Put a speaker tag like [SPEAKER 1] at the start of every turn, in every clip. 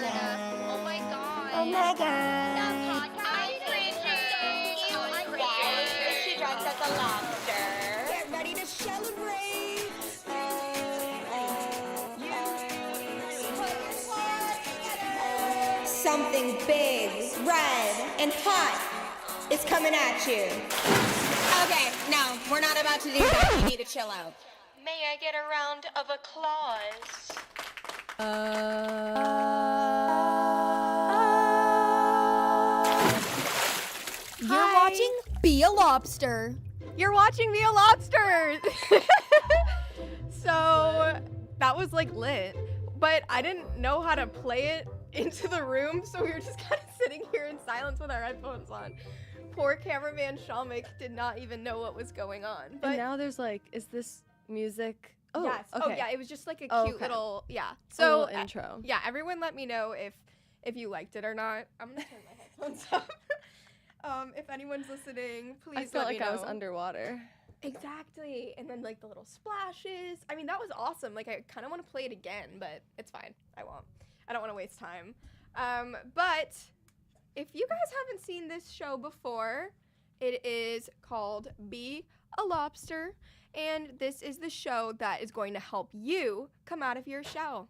[SPEAKER 1] Oh my god.
[SPEAKER 2] Oh my god.
[SPEAKER 1] The podcast
[SPEAKER 2] She drinks at the Lobster. Get ready to celebrate. Something big, red, and hot is coming at you. Okay, no, we're not about to do that. You need to chill out.
[SPEAKER 1] May I get a round of applause?
[SPEAKER 3] You're watching Be a Lobster.
[SPEAKER 4] You're watching Be a Lobster! So, that was like lit, but I didn't know how to play it into the room, so we were just kind of sitting here in silence with our headphones on. Poor cameraman Shamik did not even know what was going on. But
[SPEAKER 5] And now there's like, is this music? Oh,
[SPEAKER 4] yes.
[SPEAKER 5] okay.
[SPEAKER 4] Oh, yeah, it was just like a
[SPEAKER 5] Oh,
[SPEAKER 4] cute
[SPEAKER 5] okay.
[SPEAKER 4] little, yeah.
[SPEAKER 5] A
[SPEAKER 4] So,
[SPEAKER 5] little intro.
[SPEAKER 4] yeah, everyone let me know if you liked it or not. I'm gonna turn my headphones up. If anyone's listening, please
[SPEAKER 5] I felt
[SPEAKER 4] let me
[SPEAKER 5] like I
[SPEAKER 4] know.
[SPEAKER 5] was underwater.
[SPEAKER 4] Exactly. And then like the little splashes. I mean, that was awesome. Like I kind of want to play it again, but it's fine. I won't. I don't want to waste time. But if you guys haven't seen this show before, it is called Be a Lobster, and this is the show that is going to help you come out of your shell.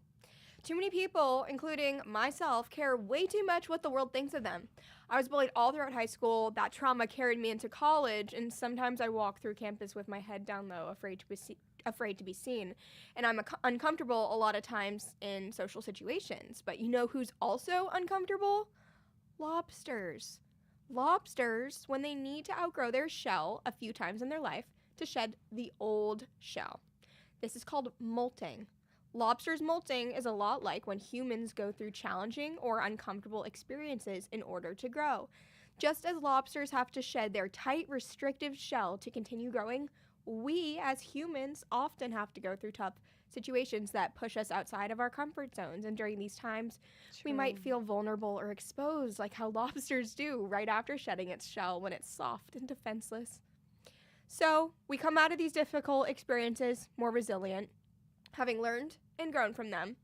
[SPEAKER 4] Too many people, including myself, care way too much what the world thinks of them. I was bullied all throughout high school. That trauma carried me into college, and sometimes I walk through campus with my head down low, afraid to be seen. And I'm uncomfortable a lot of times in social situations. But you know who's also uncomfortable? Lobsters. Lobsters, when they need to outgrow their shell a few times in their life, to shed the old shell. This is called molting. Lobsters molting is a lot like when humans go through challenging or uncomfortable experiences in order to grow. Just as lobsters have to shed their tight, restrictive shell to continue growing, we as humans often have to go through tough situations that push us outside of our comfort zones. And during these times, we might feel vulnerable or exposed, like how lobsters do right after shedding its shell when it's soft and defenseless. So we come out of these difficult experiences more resilient, having learned and grown from them.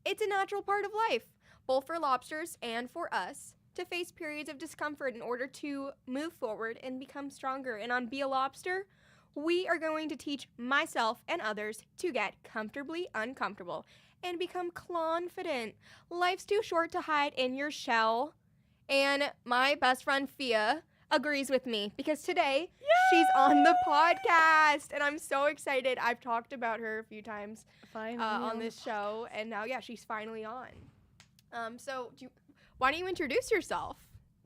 [SPEAKER 4] It's a natural part of life, both for lobsters and for us, to face periods of discomfort in order to move forward and become stronger. And on Be a Lobster, we are going to teach myself and others to get comfortably uncomfortable and become confident. Life's too short to hide in your shell. And my best friend Fia agrees with me because today she's on the podcast and I'm so excited. I've talked about her a few times on this show, and now she's finally on. Why don't you introduce yourself?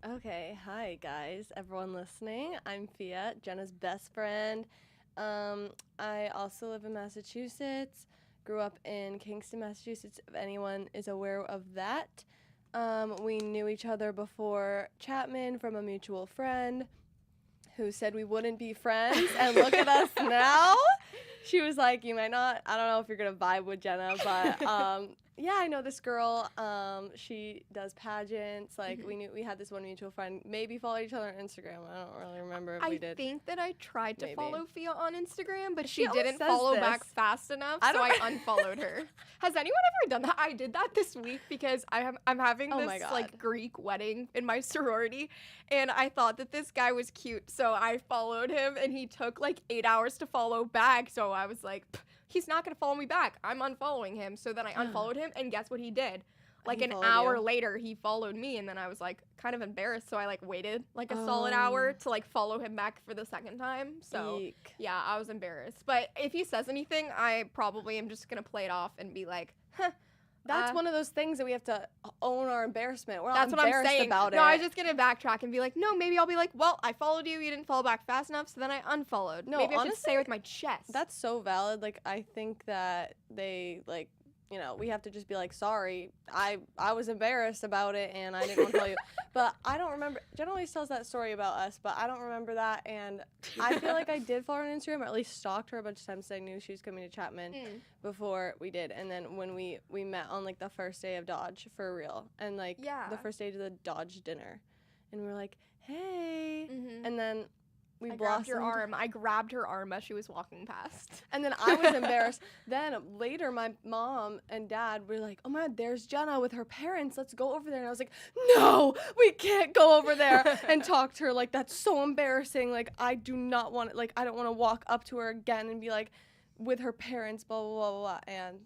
[SPEAKER 5] Okay, hi guys, everyone listening. I'm Fia, Jenna's best friend. I also live in Massachusetts, grew up in Kingston, Massachusetts, if anyone is aware of that. We knew each other before Chapman from a mutual friend who said we wouldn't be friends, and look at us now. She was like, you might not, I don't know if you're gonna vibe with Jenna, but yeah, I know this girl. She does pageants. Like we had this one mutual friend. Maybe followed each other on Instagram. I don't really remember if we did.
[SPEAKER 4] I think that I tried to
[SPEAKER 5] Maybe.
[SPEAKER 4] follow Fia on Instagram, but
[SPEAKER 5] She
[SPEAKER 4] she
[SPEAKER 5] always
[SPEAKER 4] didn't
[SPEAKER 5] says
[SPEAKER 4] follow
[SPEAKER 5] this.
[SPEAKER 4] back fast enough,
[SPEAKER 5] I
[SPEAKER 4] so
[SPEAKER 5] don't-
[SPEAKER 4] I unfollowed her. Has anyone ever done that? I did that this week because I'm having
[SPEAKER 5] Oh
[SPEAKER 4] this
[SPEAKER 5] my God.
[SPEAKER 4] like Greek wedding in my sorority, and I thought that this guy was cute, so I followed him, and he took like 8 hours to follow back. So I was like, he's not gonna follow me back. I'm unfollowing him. So then I unfollowed him, and guess what he did? Like
[SPEAKER 5] He
[SPEAKER 4] an
[SPEAKER 5] followed
[SPEAKER 4] hour
[SPEAKER 5] you?
[SPEAKER 4] later, he followed me, and then I was like kind of embarrassed. So I like waited like a solid hour to like follow him back for the second time. So
[SPEAKER 5] Eek.
[SPEAKER 4] yeah, I was embarrassed. But if he says anything, I probably am just gonna play it off and be like, huh.
[SPEAKER 5] That's one of those things that we have to own our embarrassment. We're not
[SPEAKER 4] That's what I'm
[SPEAKER 5] embarrassed
[SPEAKER 4] saying.
[SPEAKER 5] about it.
[SPEAKER 4] No, I was just gonna backtrack and be like, no, maybe I'll be like, well, I followed you didn't follow back fast enough, so then I unfollowed.
[SPEAKER 5] No,
[SPEAKER 4] maybe I should
[SPEAKER 5] honestly,
[SPEAKER 4] say with my chest.
[SPEAKER 5] That's so valid. Like, I think that they, like, you know, we have to just be like, sorry, I was embarrassed about it and I didn't want to tell you. But I don't remember. Jen always tells that story about us, but I don't remember that. And I feel like I did follow her on Instagram, or at least stalked her a bunch of times. So I knew she was coming to Chapman before we did. And then when we met on like the first day of Dodge for real, and like
[SPEAKER 4] Yeah.
[SPEAKER 5] the first day to the Dodge dinner, and we were like, hey,
[SPEAKER 4] Mhm.
[SPEAKER 5] and then we
[SPEAKER 4] I
[SPEAKER 5] blossomed.
[SPEAKER 4] grabbed your arm. I grabbed her arm as she was walking past.
[SPEAKER 5] And then I was embarrassed. Then later, my mom and dad were like, oh my God, there's Jenna with her parents. Let's go over there. And I was like, no, we can't go over there and talk to her. Like, that's so embarrassing. Like, I do not want to, like, I don't want to walk up to her again and be like, with her parents, blah, blah, blah, blah. And,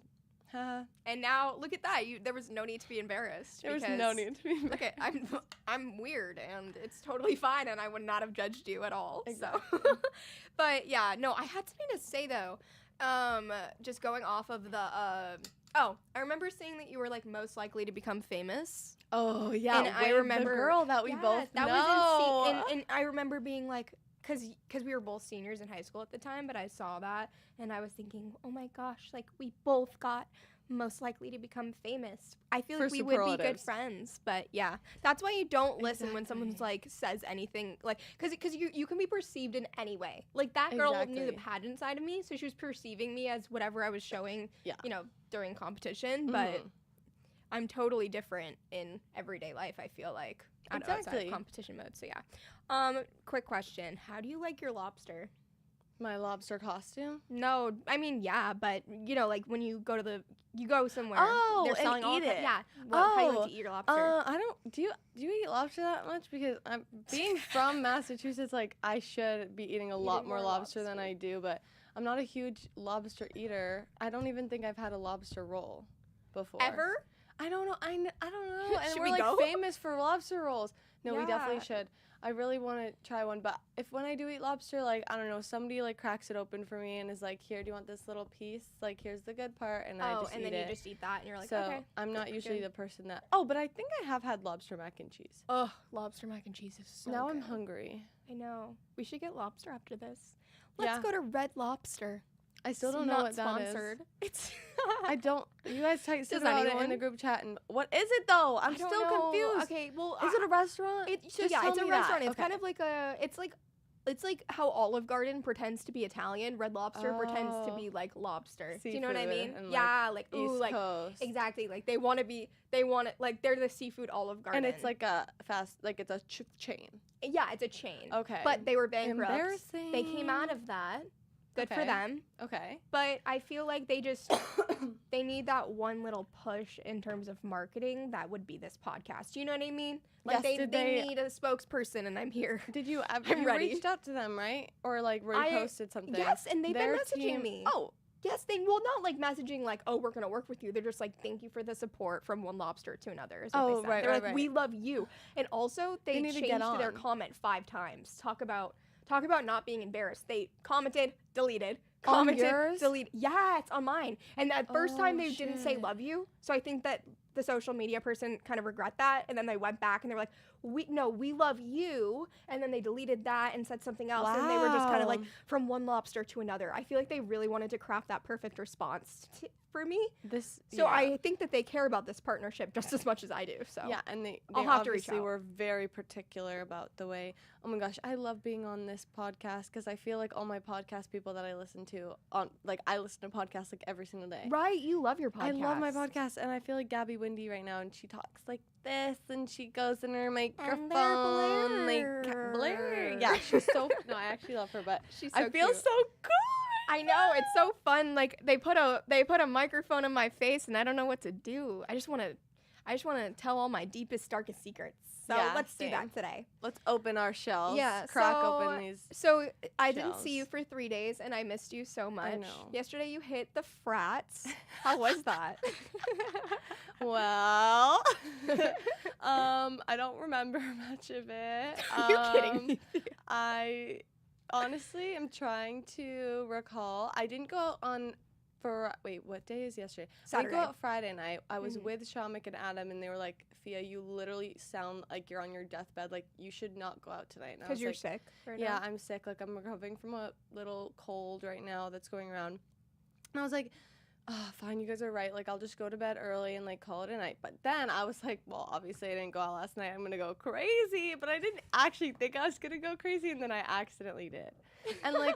[SPEAKER 4] And now, look at that. There was no need to be embarrassed.
[SPEAKER 5] there was no need to be embarrassed.
[SPEAKER 4] Okay, I'm weird, and it's totally fine, and I would not have judged you at all.
[SPEAKER 5] Exactly.
[SPEAKER 4] So, but yeah, no, I had something to say though. Just going off of the I remember saying that you were like most likely to become famous.
[SPEAKER 5] Oh, yeah.
[SPEAKER 4] And I remember
[SPEAKER 5] the girl that we both
[SPEAKER 4] that
[SPEAKER 5] know.
[SPEAKER 4] was insane. And I remember being like, because we were both seniors in high school at the time, but I saw that and I was thinking, oh my gosh, like we both got most likely to become famous. I feel like
[SPEAKER 5] For
[SPEAKER 4] we would be good
[SPEAKER 5] superlatives.
[SPEAKER 4] friends, but yeah, that's why you don't listen when someone's like says anything, like because you can be perceived in any way. Like that girl knew the
[SPEAKER 5] Exactly.
[SPEAKER 4] pageant side of me, so she was perceiving me as whatever I was showing,
[SPEAKER 5] Yeah.
[SPEAKER 4] you know, during competition, but I'm totally different in everyday life, I feel like. Outside
[SPEAKER 5] Exactly.
[SPEAKER 4] of competition mode, so yeah. Quick question. How do you like your lobster?
[SPEAKER 5] My lobster costume.
[SPEAKER 4] No, I mean, yeah, but, you know, like, when you go somewhere,
[SPEAKER 5] Oh,
[SPEAKER 4] they're
[SPEAKER 5] and
[SPEAKER 4] selling all
[SPEAKER 5] eat
[SPEAKER 4] the
[SPEAKER 5] it.
[SPEAKER 4] yeah. How do you like
[SPEAKER 5] Oh,
[SPEAKER 4] to eat your lobster?
[SPEAKER 5] I don't. Do you eat lobster that much? Because I'm being from Massachusetts, like I should be eating a lot more
[SPEAKER 4] more
[SPEAKER 5] lobster than
[SPEAKER 4] lobster.
[SPEAKER 5] I do, but I'm not a huge lobster eater. I don't even think I've had a lobster roll before.
[SPEAKER 4] Ever?
[SPEAKER 5] I don't know. I don't know. And
[SPEAKER 4] Should
[SPEAKER 5] we're
[SPEAKER 4] we
[SPEAKER 5] like
[SPEAKER 4] go?
[SPEAKER 5] famous for lobster rolls. No, we definitely
[SPEAKER 4] Yeah.
[SPEAKER 5] should. I really want to try one, but when I do eat lobster, like, I don't know, somebody like cracks it open for me and is like, here, do you want this little piece? Like, here's the good part, and I just
[SPEAKER 4] and
[SPEAKER 5] eat
[SPEAKER 4] then
[SPEAKER 5] it.
[SPEAKER 4] you just eat that, and you're like,
[SPEAKER 5] So
[SPEAKER 4] okay.
[SPEAKER 5] I'm not usually
[SPEAKER 4] good.
[SPEAKER 5] the person that. Oh, but I think I have had lobster mac and cheese.
[SPEAKER 4] Oh, lobster mac and cheese is so
[SPEAKER 5] Now
[SPEAKER 4] good.
[SPEAKER 5] I'm hungry.
[SPEAKER 4] I know. We should get lobster after this. Let's
[SPEAKER 5] Yeah.
[SPEAKER 4] go to Red Lobster.
[SPEAKER 5] I still
[SPEAKER 4] It's
[SPEAKER 5] don't know
[SPEAKER 4] not
[SPEAKER 5] what that is.
[SPEAKER 4] sponsored. It's
[SPEAKER 5] I don't. You guys texted
[SPEAKER 4] Does
[SPEAKER 5] about it in
[SPEAKER 4] anyone?
[SPEAKER 5] the group chat, and what is it though? I'm
[SPEAKER 4] I don't
[SPEAKER 5] still
[SPEAKER 4] know.
[SPEAKER 5] confused.
[SPEAKER 4] Okay, well,
[SPEAKER 5] Is it a restaurant?
[SPEAKER 4] It's
[SPEAKER 5] Just
[SPEAKER 4] yeah,
[SPEAKER 5] tell
[SPEAKER 4] it's a
[SPEAKER 5] me that.
[SPEAKER 4] restaurant. It's
[SPEAKER 5] Okay.
[SPEAKER 4] kind of like it's like how Olive Garden pretends to be Italian. Red Lobster pretends to
[SPEAKER 5] Oh.
[SPEAKER 4] be like lobster. Do you know what I
[SPEAKER 5] Seafood
[SPEAKER 4] mean?
[SPEAKER 5] and, like,
[SPEAKER 4] Yeah, like ooh,
[SPEAKER 5] East
[SPEAKER 4] like
[SPEAKER 5] Coast.
[SPEAKER 4] exactly. Like they want it like they're the seafood Olive Garden.
[SPEAKER 5] And it's like a it's a chain.
[SPEAKER 4] yeah, it's a chain.
[SPEAKER 5] Okay.
[SPEAKER 4] But they were bankrupt.
[SPEAKER 5] Embarrassing.
[SPEAKER 4] They came out of that. Good for
[SPEAKER 5] Okay.
[SPEAKER 4] them.
[SPEAKER 5] Okay.
[SPEAKER 4] But I feel like they need that one little push in terms of marketing that would be this podcast. You know what I mean? Like
[SPEAKER 5] Yes,
[SPEAKER 4] they
[SPEAKER 5] did they-
[SPEAKER 4] need a spokesperson, and I'm here.
[SPEAKER 5] Did you
[SPEAKER 4] I'm
[SPEAKER 5] you
[SPEAKER 4] ready.
[SPEAKER 5] reached out to them, right? Or like reposted something?
[SPEAKER 4] Yes, and they've
[SPEAKER 5] Their
[SPEAKER 4] been messaging
[SPEAKER 5] team-
[SPEAKER 4] me.
[SPEAKER 5] Oh,
[SPEAKER 4] Yes, they will not like messaging like, oh, we're gonna work with you. They're just like, thank you for the support from one lobster to another. Is what they
[SPEAKER 5] Oh,
[SPEAKER 4] said.
[SPEAKER 5] right,
[SPEAKER 4] They're
[SPEAKER 5] right,
[SPEAKER 4] like, we
[SPEAKER 5] right.
[SPEAKER 4] love you. And also they
[SPEAKER 5] need to
[SPEAKER 4] changed
[SPEAKER 5] get
[SPEAKER 4] their
[SPEAKER 5] on.
[SPEAKER 4] comment 5 times. Talk about not being embarrassed. They commented, deleted,
[SPEAKER 5] On
[SPEAKER 4] commented,
[SPEAKER 5] yours?
[SPEAKER 4] deleted. Yeah, it's on mine. And that first time
[SPEAKER 5] Oh,
[SPEAKER 4] they didn't say
[SPEAKER 5] shit.
[SPEAKER 4] love you. So I think that the social media person kind of regret that, and then they went back and they were like, we love you, and then they deleted that and said something else, and they were just kind of like
[SPEAKER 5] Wow.
[SPEAKER 4] from one lobster to another. I feel like they really wanted to craft that perfect response for me. So
[SPEAKER 5] yeah.
[SPEAKER 4] I think that they care about this partnership just as much as I do. So
[SPEAKER 5] Yeah, and they
[SPEAKER 4] I'll have to reach
[SPEAKER 5] obviously
[SPEAKER 4] out.
[SPEAKER 5] were very particular about the way. Oh my gosh, I love being on this podcast because I feel like all my podcast people that I listen to I listen to podcasts like every single day.
[SPEAKER 4] right, you love your podcast.
[SPEAKER 5] I love my podcast, and I feel like Gabby Windy right now, and she talks like this, and she goes in her microphone,
[SPEAKER 4] blur.
[SPEAKER 5] blur. Yeah, she's so. No, I actually love her, but
[SPEAKER 4] She's
[SPEAKER 5] I
[SPEAKER 4] so
[SPEAKER 5] feel
[SPEAKER 4] cute.
[SPEAKER 5] so good.
[SPEAKER 4] I know, it's so fun. Like they put a microphone in my face, and I don't know what to do. I just want to tell all my deepest, darkest secrets. So
[SPEAKER 5] Yeah,
[SPEAKER 4] let's do
[SPEAKER 5] same.
[SPEAKER 4] that today.
[SPEAKER 5] Let's open our shells.
[SPEAKER 4] Yeah,
[SPEAKER 5] crack
[SPEAKER 4] so-
[SPEAKER 5] open these.
[SPEAKER 4] So I didn't
[SPEAKER 5] Shells.
[SPEAKER 4] see you for 3 days, and I missed you so much.
[SPEAKER 5] know.
[SPEAKER 4] Yesterday you hit the frats. How was that?
[SPEAKER 5] Well, I don't remember much of it.
[SPEAKER 4] Are you kidding me?
[SPEAKER 5] I honestly am trying to recall. I didn't go out on what day is yesterday? I
[SPEAKER 4] Saturday.
[SPEAKER 5] didn't go out Friday night. I was
[SPEAKER 4] Mhm.
[SPEAKER 5] with Shamik and Adam, and they were like, Fia, you literally sound like you're on your deathbed. Like, you should not go out tonight. And I
[SPEAKER 4] Because
[SPEAKER 5] was
[SPEAKER 4] you're
[SPEAKER 5] like,
[SPEAKER 4] sick. Right
[SPEAKER 5] yeah,
[SPEAKER 4] now?
[SPEAKER 5] I'm sick. Like, I'm recovering from a little cold right now that's going around. And I was like, oh, fine, you guys are right. Like, I'll just go to bed early and, like, call it a night. But then I was like, well, obviously I didn't go out last night. I'm going to go crazy. But I didn't actually think I was going to go crazy, and then I accidentally did. And, like,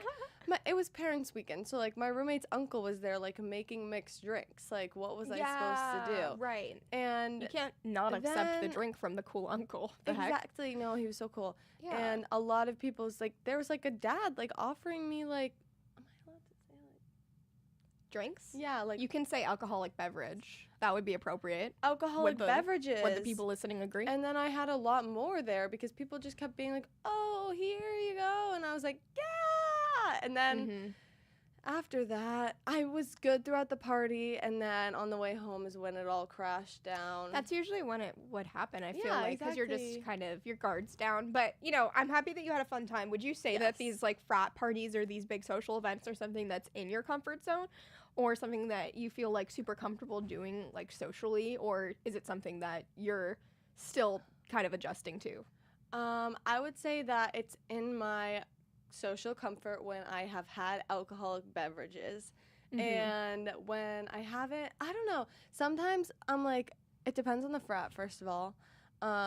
[SPEAKER 5] it was parents' weekend. So, like, my roommate's uncle was there, like, making mixed drinks. Like, what was I supposed to do?
[SPEAKER 4] Right.
[SPEAKER 5] And
[SPEAKER 4] You can't not accept the
[SPEAKER 5] then-
[SPEAKER 4] drink from the cool uncle. The heck?
[SPEAKER 5] exactly. No, he was so cool.
[SPEAKER 4] Yeah.
[SPEAKER 5] And a lot of people was, like, there was, like, a dad, like, offering me, like, am I allowed to say, like,
[SPEAKER 4] Drinks?
[SPEAKER 5] yeah, like,
[SPEAKER 4] You can say alcoholic beverage. That would be appropriate.
[SPEAKER 5] alcoholic
[SPEAKER 4] the-
[SPEAKER 5] beverages.
[SPEAKER 4] Would the people listening agree?
[SPEAKER 5] And then I had a lot more there because people just kept being like, oh, here you go. And I was like, yeah. And then
[SPEAKER 4] Mhm.
[SPEAKER 5] after that, I was good throughout the party. And then on the way home is when it all crashed down.
[SPEAKER 4] That's usually when it would happen, I feel
[SPEAKER 5] Yeah,
[SPEAKER 4] like, because you're just
[SPEAKER 5] exactly.
[SPEAKER 4] kind of, your guard's down. But, you know, I'm happy that you had a fun time. Would you say that
[SPEAKER 5] Yes.
[SPEAKER 4] these, like, frat parties or these big social events are something that's in your comfort zone? Or something that you feel, like, super comfortable doing, like, socially? Or is it something that you're still kind of adjusting to?
[SPEAKER 5] I would say that it's in my social comfort when I have had alcoholic beverages.
[SPEAKER 4] Mhm.
[SPEAKER 5] And when I haven't, I don't know. Sometimes I'm like, it depends on the frat, first of all.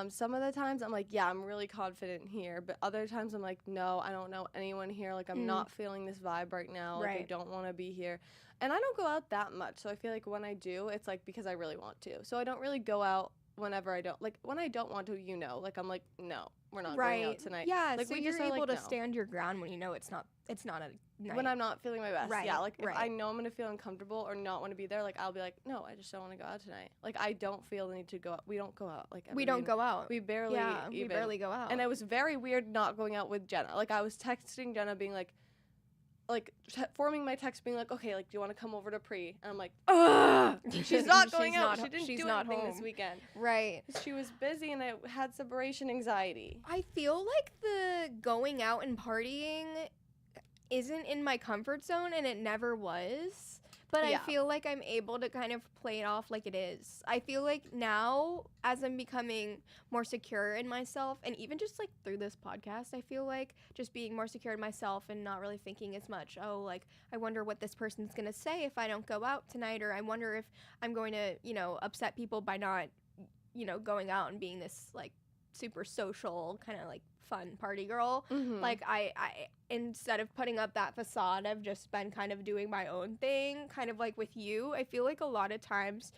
[SPEAKER 5] Some of the times I'm like, yeah, I'm really confident here. But other times I'm like, no, I don't know anyone here. Like, I'm not feeling this vibe right now. Like, I
[SPEAKER 4] Right.
[SPEAKER 5] don't want to be here. And I don't go out that much. So I feel like when I do, it's like because I really want to. So I don't really go out whenever I don't. Like, when I don't want to, you know. Like, I'm like, no, we're not going out tonight.
[SPEAKER 4] Yeah,
[SPEAKER 5] Like,
[SPEAKER 4] so
[SPEAKER 5] we
[SPEAKER 4] you're
[SPEAKER 5] just are
[SPEAKER 4] able
[SPEAKER 5] like,
[SPEAKER 4] to
[SPEAKER 5] no.
[SPEAKER 4] stand your ground when you know it's not a night.
[SPEAKER 5] When I'm not feeling my best.
[SPEAKER 4] Right,
[SPEAKER 5] Yeah, like if
[SPEAKER 4] right.
[SPEAKER 5] I know I'm going to feel uncomfortable or not want to be there, like I'll be like, no, I just don't want to go out tonight. Like I don't feel the need to go out. We don't go out. Like
[SPEAKER 4] we don't go out.
[SPEAKER 5] We barely
[SPEAKER 4] yeah,
[SPEAKER 5] even.
[SPEAKER 4] we barely go out.
[SPEAKER 5] And it was very weird not going out with Jenna. Like I was texting Jenna being like forming my text being like, okay, like do you want to come over to pre? And I'm like, ugh, she's not going
[SPEAKER 4] She's
[SPEAKER 5] out.
[SPEAKER 4] not-
[SPEAKER 5] She didn't
[SPEAKER 4] she's
[SPEAKER 5] do
[SPEAKER 4] not
[SPEAKER 5] anything this
[SPEAKER 4] home.
[SPEAKER 5] weekend.
[SPEAKER 4] right.
[SPEAKER 5] She was busy and I had separation anxiety.
[SPEAKER 4] I feel like the going out and partying isn't in my comfort zone, and it never was. But
[SPEAKER 5] Yeah.
[SPEAKER 4] I feel like I'm able to kind of play it off like it is. I feel like now, as I'm becoming more secure in myself, and even just like through this podcast, I feel like just being more secure in myself and not really thinking as much, oh, like, I wonder what this person's going to say if I don't go out tonight, or I wonder if I'm going to, you know, upset people by not, you know, going out and being this like super social, kind of like fun party girl.
[SPEAKER 5] Mhm.
[SPEAKER 4] Like I instead of putting up that facade, I've just been kind of doing my own thing, kind of like with you. I feel like a lot of times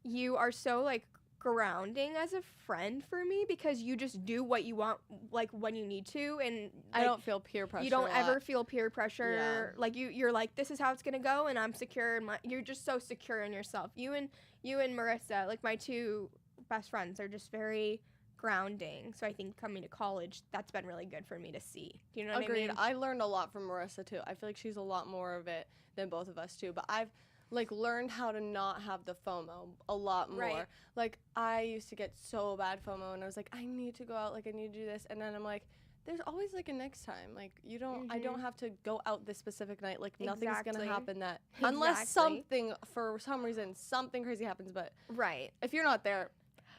[SPEAKER 4] you are so like grounding as a friend for me because you just do what you want like when you need to, and
[SPEAKER 5] I
[SPEAKER 4] like,
[SPEAKER 5] don't feel peer pressure.
[SPEAKER 4] you don't
[SPEAKER 5] a lot.
[SPEAKER 4] ever feel peer pressure. Like you're like, this is how it's gonna go, and I'm secure in my. You're just so secure in yourself. You and Marissa, like my two best friends, are just very grounding. So I think coming to college, that's been really good for me to see. Do you know what
[SPEAKER 5] Agreed.
[SPEAKER 4] I mean?
[SPEAKER 5] I learned a lot from Marissa too. I feel like she's a lot more of it than both of us too. But I've like learned how to not have the FOMO a lot more.
[SPEAKER 4] Right.
[SPEAKER 5] Like I used to get so bad FOMO and I was like, I need to go out, like I need to do this, and then I'm like, there's always like a next time. Like you don't I don't have to go out this specific night. Like nothing's
[SPEAKER 4] Exactly.
[SPEAKER 5] gonna happen that unless
[SPEAKER 4] Exactly.
[SPEAKER 5] something for some reason something crazy happens, but
[SPEAKER 4] Right.
[SPEAKER 5] if you're not there,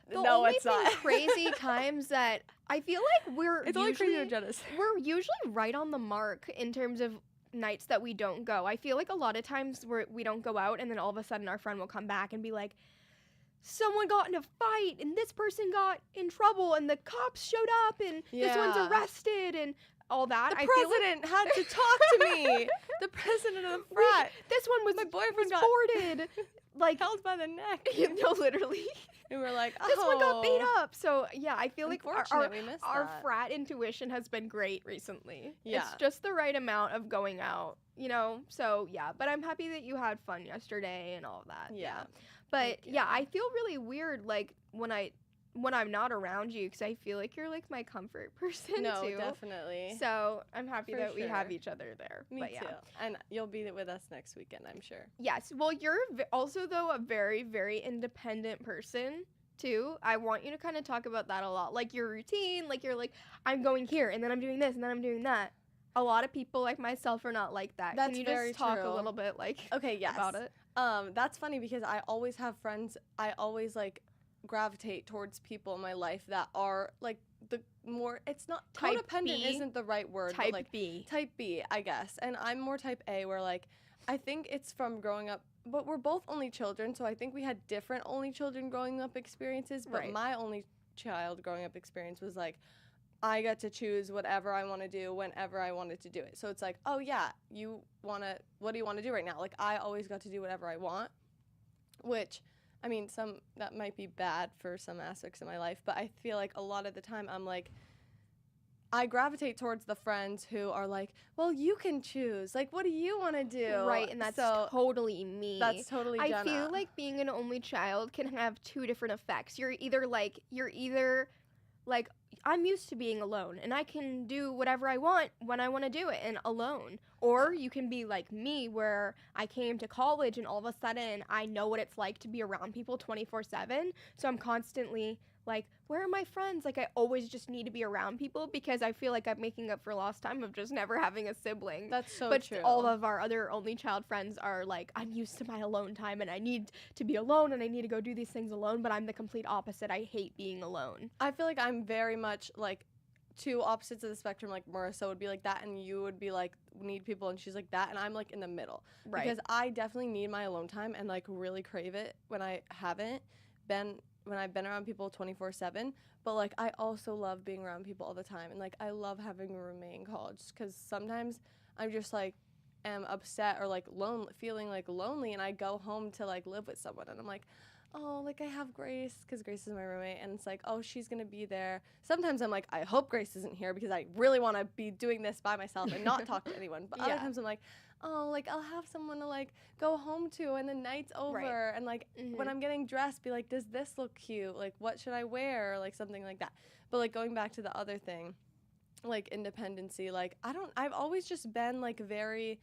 [SPEAKER 4] The
[SPEAKER 5] no,
[SPEAKER 4] only
[SPEAKER 5] it's
[SPEAKER 4] thing
[SPEAKER 5] not.
[SPEAKER 4] crazy times that I feel like
[SPEAKER 5] It's only crazy with Jenna's.
[SPEAKER 4] we're usually right on the mark in terms of nights that we don't go. I feel like a lot of times we don't go out, and then all of a sudden our friend will come back and be like, someone got in a fight and this person got in trouble and the cops showed up and this one's
[SPEAKER 5] Yeah.
[SPEAKER 4] arrested and all that.
[SPEAKER 5] The
[SPEAKER 4] I feel like
[SPEAKER 5] president had to talk to me. The president of the frat.
[SPEAKER 4] this one was
[SPEAKER 5] My
[SPEAKER 4] was
[SPEAKER 5] boyfriend got
[SPEAKER 4] boarded. Like
[SPEAKER 5] held by the neck.
[SPEAKER 4] no, literally.
[SPEAKER 5] And we're like, oh.
[SPEAKER 4] This one got beat up. So yeah, I feel like
[SPEAKER 5] Unfortunate, we missed
[SPEAKER 4] our
[SPEAKER 5] that.
[SPEAKER 4] frat intuition has been great recently.
[SPEAKER 5] Yeah.
[SPEAKER 4] It's just the right amount of going out, you know? So yeah, but I'm happy that you had fun yesterday and all of that.
[SPEAKER 5] Yeah.
[SPEAKER 4] But
[SPEAKER 5] Thank you.
[SPEAKER 4] yeah, I feel really weird like when I'm not around you, because I feel like you're like my comfort person
[SPEAKER 5] No,
[SPEAKER 4] too.
[SPEAKER 5] definitely.
[SPEAKER 4] So I'm happy
[SPEAKER 5] For
[SPEAKER 4] that we have
[SPEAKER 5] sure.
[SPEAKER 4] each other there.
[SPEAKER 5] Me
[SPEAKER 4] but yeah.
[SPEAKER 5] too. And you'll be with us next weekend, I'm sure.
[SPEAKER 4] Yes. Well, you're also though a very, very independent person too. I want you to kind of talk about that a lot, like your routine. Like you're like, I'm going here, and then I'm doing this, and then I'm doing that. A lot of people like myself are not like that.
[SPEAKER 5] That's
[SPEAKER 4] Can you
[SPEAKER 5] very
[SPEAKER 4] just talk
[SPEAKER 5] true.
[SPEAKER 4] a little bit like
[SPEAKER 5] Okay, yes.
[SPEAKER 4] about it?
[SPEAKER 5] That's funny because I always have friends. I always like gravitate towards people in my life that are like the more. It's not
[SPEAKER 4] Type
[SPEAKER 5] codependent.
[SPEAKER 4] B?
[SPEAKER 5] Isn't the right word.
[SPEAKER 4] Type
[SPEAKER 5] but like
[SPEAKER 4] B.
[SPEAKER 5] Type B, I guess. And I'm more type A, where like I think it's from growing up but we're both only children, so I think we had different only children growing up experiences. But
[SPEAKER 4] Right.
[SPEAKER 5] my only child growing up experience was like, I got to choose whatever I want to do whenever I wanted to do it. So it's like, oh yeah, what do you want to do right now? Like, I always got to do whatever I want, which, I mean, that might be bad for some aspects of my life, but I feel like a lot of the time I'm like, I gravitate towards the friends who are like, well, you can choose. Like, what do you want to do?
[SPEAKER 4] Right, and that's
[SPEAKER 5] so
[SPEAKER 4] totally me.
[SPEAKER 5] that's totally Jenna.
[SPEAKER 4] I feel like being an only child can have two different effects. You're either like I'm used to being alone and I can do whatever I want when I want to do it and alone. Or you can be like me where I came to college and all of a sudden I know what it's like to be around people 24/7. So I'm constantly like, where are my friends? Like, I always just need to be around people because I feel like I'm making up for lost time of just never having a sibling.
[SPEAKER 5] That's so
[SPEAKER 4] but
[SPEAKER 5] true.
[SPEAKER 4] all of our other only child friends are like, I'm used to my alone time and I need to be alone and I need to go do these things alone, but I'm the complete opposite. I hate being alone.
[SPEAKER 5] I feel like I'm very much like two opposites of the spectrum. Like Marissa would be like that and you would be like need people and she's like that, and I'm like in the middle.
[SPEAKER 4] Right.
[SPEAKER 5] Because I definitely need my alone time and like really crave it when I've been around people 24/7, but like I also love being around people all the time, and like I love having a roommate in college because sometimes I'm just like am upset or like feeling like lonely, and I go home to like live with someone, and I'm like, oh, like I have Grace because Grace is my roommate, and it's like, oh, she's gonna be there. Sometimes I'm like, I hope Grace isn't here because I really want to be doing this by myself and not talk to anyone. But other
[SPEAKER 4] Yeah.
[SPEAKER 5] times I'm like, oh, like I'll have someone to like go home to and the night's over.
[SPEAKER 4] Right.
[SPEAKER 5] And like when I'm getting dressed, be like, does this look cute? Like, what should I wear? Or like something like that. But like going back to the other thing, like independency, like I've always just been like very,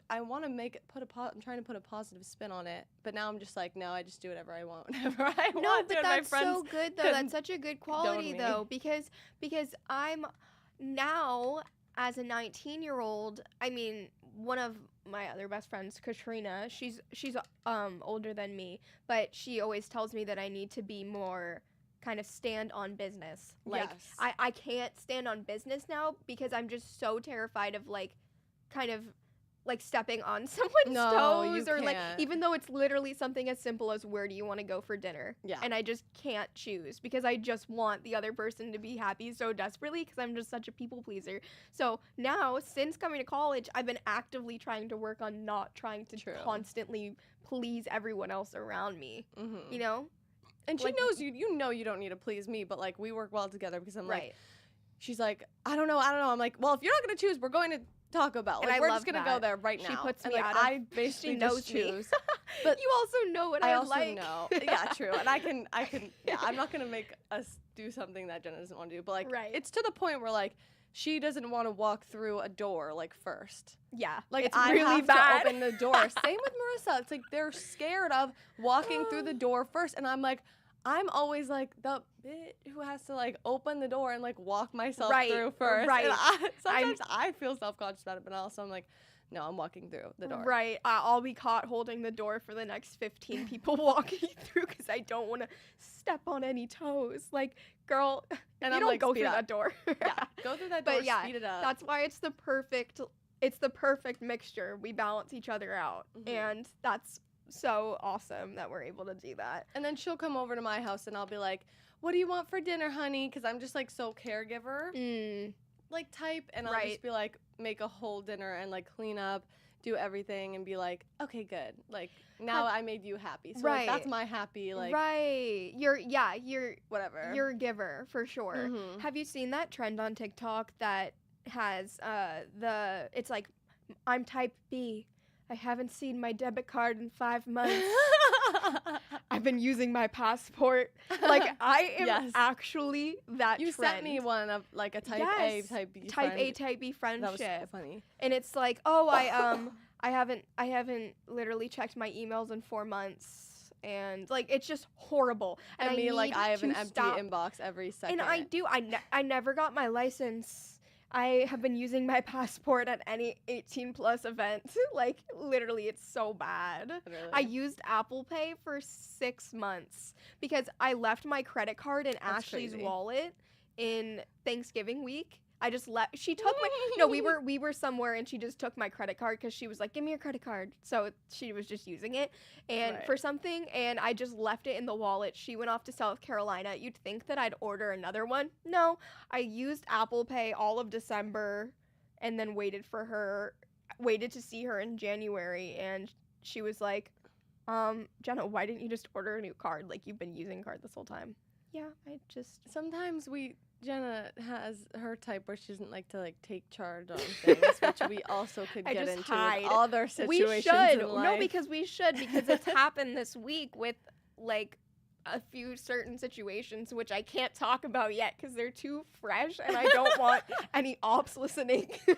[SPEAKER 5] I want to I'm trying to put a positive spin on it, but now I'm just like, no, I just do whatever I want whenever I
[SPEAKER 4] No,
[SPEAKER 5] want
[SPEAKER 4] but
[SPEAKER 5] to. And my
[SPEAKER 4] that's
[SPEAKER 5] friends
[SPEAKER 4] so good though.
[SPEAKER 5] couldn't
[SPEAKER 4] That's such a good quality
[SPEAKER 5] me.
[SPEAKER 4] though, because I'm now as a 19-year-old. I mean, one of my other best friends, Katrina, she's older than me, but she always tells me that I need to be more kind of stand on business. Like
[SPEAKER 5] Yes.
[SPEAKER 4] I can't stand on business now because I'm just so terrified of like kind of like stepping on someone's
[SPEAKER 5] No, you
[SPEAKER 4] toes or like
[SPEAKER 5] can't.
[SPEAKER 4] even though it's literally something as simple as where do you want to go for dinner?
[SPEAKER 5] Yeah.
[SPEAKER 4] And I just can't choose because I just want the other person to be happy so desperately because I'm just such a people pleaser. So now, since coming to college, I've been actively trying to work on not trying to
[SPEAKER 5] True.
[SPEAKER 4] constantly please everyone else around me.
[SPEAKER 5] Mm-hmm.
[SPEAKER 4] You know?
[SPEAKER 5] And she
[SPEAKER 4] like-
[SPEAKER 5] knows you know you don't need to please me, but like we work well together because I'm like,
[SPEAKER 4] Right.
[SPEAKER 5] she's like, I don't know. I'm like, well, if you're not gonna choose, we're going to Taco Bell.
[SPEAKER 4] And
[SPEAKER 5] Like,
[SPEAKER 4] I
[SPEAKER 5] we're
[SPEAKER 4] love
[SPEAKER 5] just gonna
[SPEAKER 4] that.
[SPEAKER 5] go there right
[SPEAKER 4] She
[SPEAKER 5] now.
[SPEAKER 4] puts
[SPEAKER 5] and
[SPEAKER 4] me
[SPEAKER 5] like
[SPEAKER 4] out of-
[SPEAKER 5] I basically
[SPEAKER 4] she knows
[SPEAKER 5] just
[SPEAKER 4] me.
[SPEAKER 5] choose. But
[SPEAKER 4] you also know what
[SPEAKER 5] I
[SPEAKER 4] I
[SPEAKER 5] also
[SPEAKER 4] like.
[SPEAKER 5] know. Yeah, true. And I can yeah, I'm not gonna make us do something that Jenna doesn't want to do. But like
[SPEAKER 4] Right.
[SPEAKER 5] it's to the point where like she doesn't want to walk through a door like first.
[SPEAKER 4] Yeah.
[SPEAKER 5] Like
[SPEAKER 4] it's
[SPEAKER 5] I
[SPEAKER 4] really
[SPEAKER 5] have
[SPEAKER 4] bad.
[SPEAKER 5] to open the door. Same with Marissa. It's like they're scared of walking through the door first, and I'm like, I'm always like the bitch who has to like open the door and like walk myself
[SPEAKER 4] Right,
[SPEAKER 5] through first.
[SPEAKER 4] right.
[SPEAKER 5] And sometimes I feel self-conscious about it, but also I'm like, no, I'm walking through the door.
[SPEAKER 4] Right. I'll be caught holding the door for the next 15 people walking through because I don't want to step on any toes. Like, girl,
[SPEAKER 5] And
[SPEAKER 4] you
[SPEAKER 5] I'm
[SPEAKER 4] don't
[SPEAKER 5] like,
[SPEAKER 4] go
[SPEAKER 5] speed
[SPEAKER 4] through
[SPEAKER 5] up.
[SPEAKER 4] that door.
[SPEAKER 5] Yeah, go through that door,
[SPEAKER 4] But yeah,
[SPEAKER 5] speed it up.
[SPEAKER 4] that's why it's the perfect mixture. We balance each other out.
[SPEAKER 5] Mhm.
[SPEAKER 4] And that's so awesome that we're able to do that.
[SPEAKER 5] And then she'll come over to my house and I'll be like, what do you want for dinner, honey? Because I'm just like so caregiver like type, and I'll
[SPEAKER 4] Right.
[SPEAKER 5] just be like, make a whole dinner and like clean up, do everything, and be like, okay, good. Like now I made you happy. So like, that's
[SPEAKER 4] Right.
[SPEAKER 5] my happy, like
[SPEAKER 4] right. You're
[SPEAKER 5] whatever.
[SPEAKER 4] You're a giver for sure.
[SPEAKER 5] Mhm.
[SPEAKER 4] Have you seen that trend on TikTok that has it's like I'm type B. I haven't seen my debit card in 5 months. I've been using my passport. Like I am
[SPEAKER 5] Yes.
[SPEAKER 4] actually that
[SPEAKER 5] You
[SPEAKER 4] trend.
[SPEAKER 5] sent me one of like a type
[SPEAKER 4] Yes.
[SPEAKER 5] A, type B
[SPEAKER 4] type
[SPEAKER 5] friend.
[SPEAKER 4] A, type B
[SPEAKER 5] That was
[SPEAKER 4] friendship.
[SPEAKER 5] so funny.
[SPEAKER 4] And it's like, oh, I haven't literally checked my emails in 4 months, and like it's just horrible.
[SPEAKER 5] And
[SPEAKER 4] I
[SPEAKER 5] me, like,
[SPEAKER 4] need
[SPEAKER 5] I have an
[SPEAKER 4] to
[SPEAKER 5] empty
[SPEAKER 4] stop.
[SPEAKER 5] inbox every second.
[SPEAKER 4] And I do. I never got my license. I have been using my passport at any 18 plus event. Like literally, it's so bad.
[SPEAKER 5] Literally.
[SPEAKER 4] I used Apple Pay for 6 months because I left my credit card in
[SPEAKER 5] That's
[SPEAKER 4] Ashley's
[SPEAKER 5] crazy.
[SPEAKER 4] wallet in Thanksgiving week. I just left. She took my no. We were somewhere and she just took my credit card because she was like, "Give me your credit card." So she was just using it and
[SPEAKER 5] Right.
[SPEAKER 4] for something, and I just left it in the wallet. She went off to South Carolina. You'd think that I'd order another one. No, I used Apple Pay all of December, and then waited to see her in January, and she was like, Jenna, why didn't you just order a new card? Like, you've been using card this whole time. Yeah, I just.
[SPEAKER 5] Sometimes Jenna has her type where she doesn't like to like take charge on things, which we also could
[SPEAKER 4] I
[SPEAKER 5] get
[SPEAKER 4] just
[SPEAKER 5] into
[SPEAKER 4] hide.
[SPEAKER 5] with other
[SPEAKER 4] We
[SPEAKER 5] situations
[SPEAKER 4] should.
[SPEAKER 5] in life.
[SPEAKER 4] No, because it's happened this week with, like, a few certain situations, which I can't talk about yet because they're too fresh and I don't want any ops listening.
[SPEAKER 5] The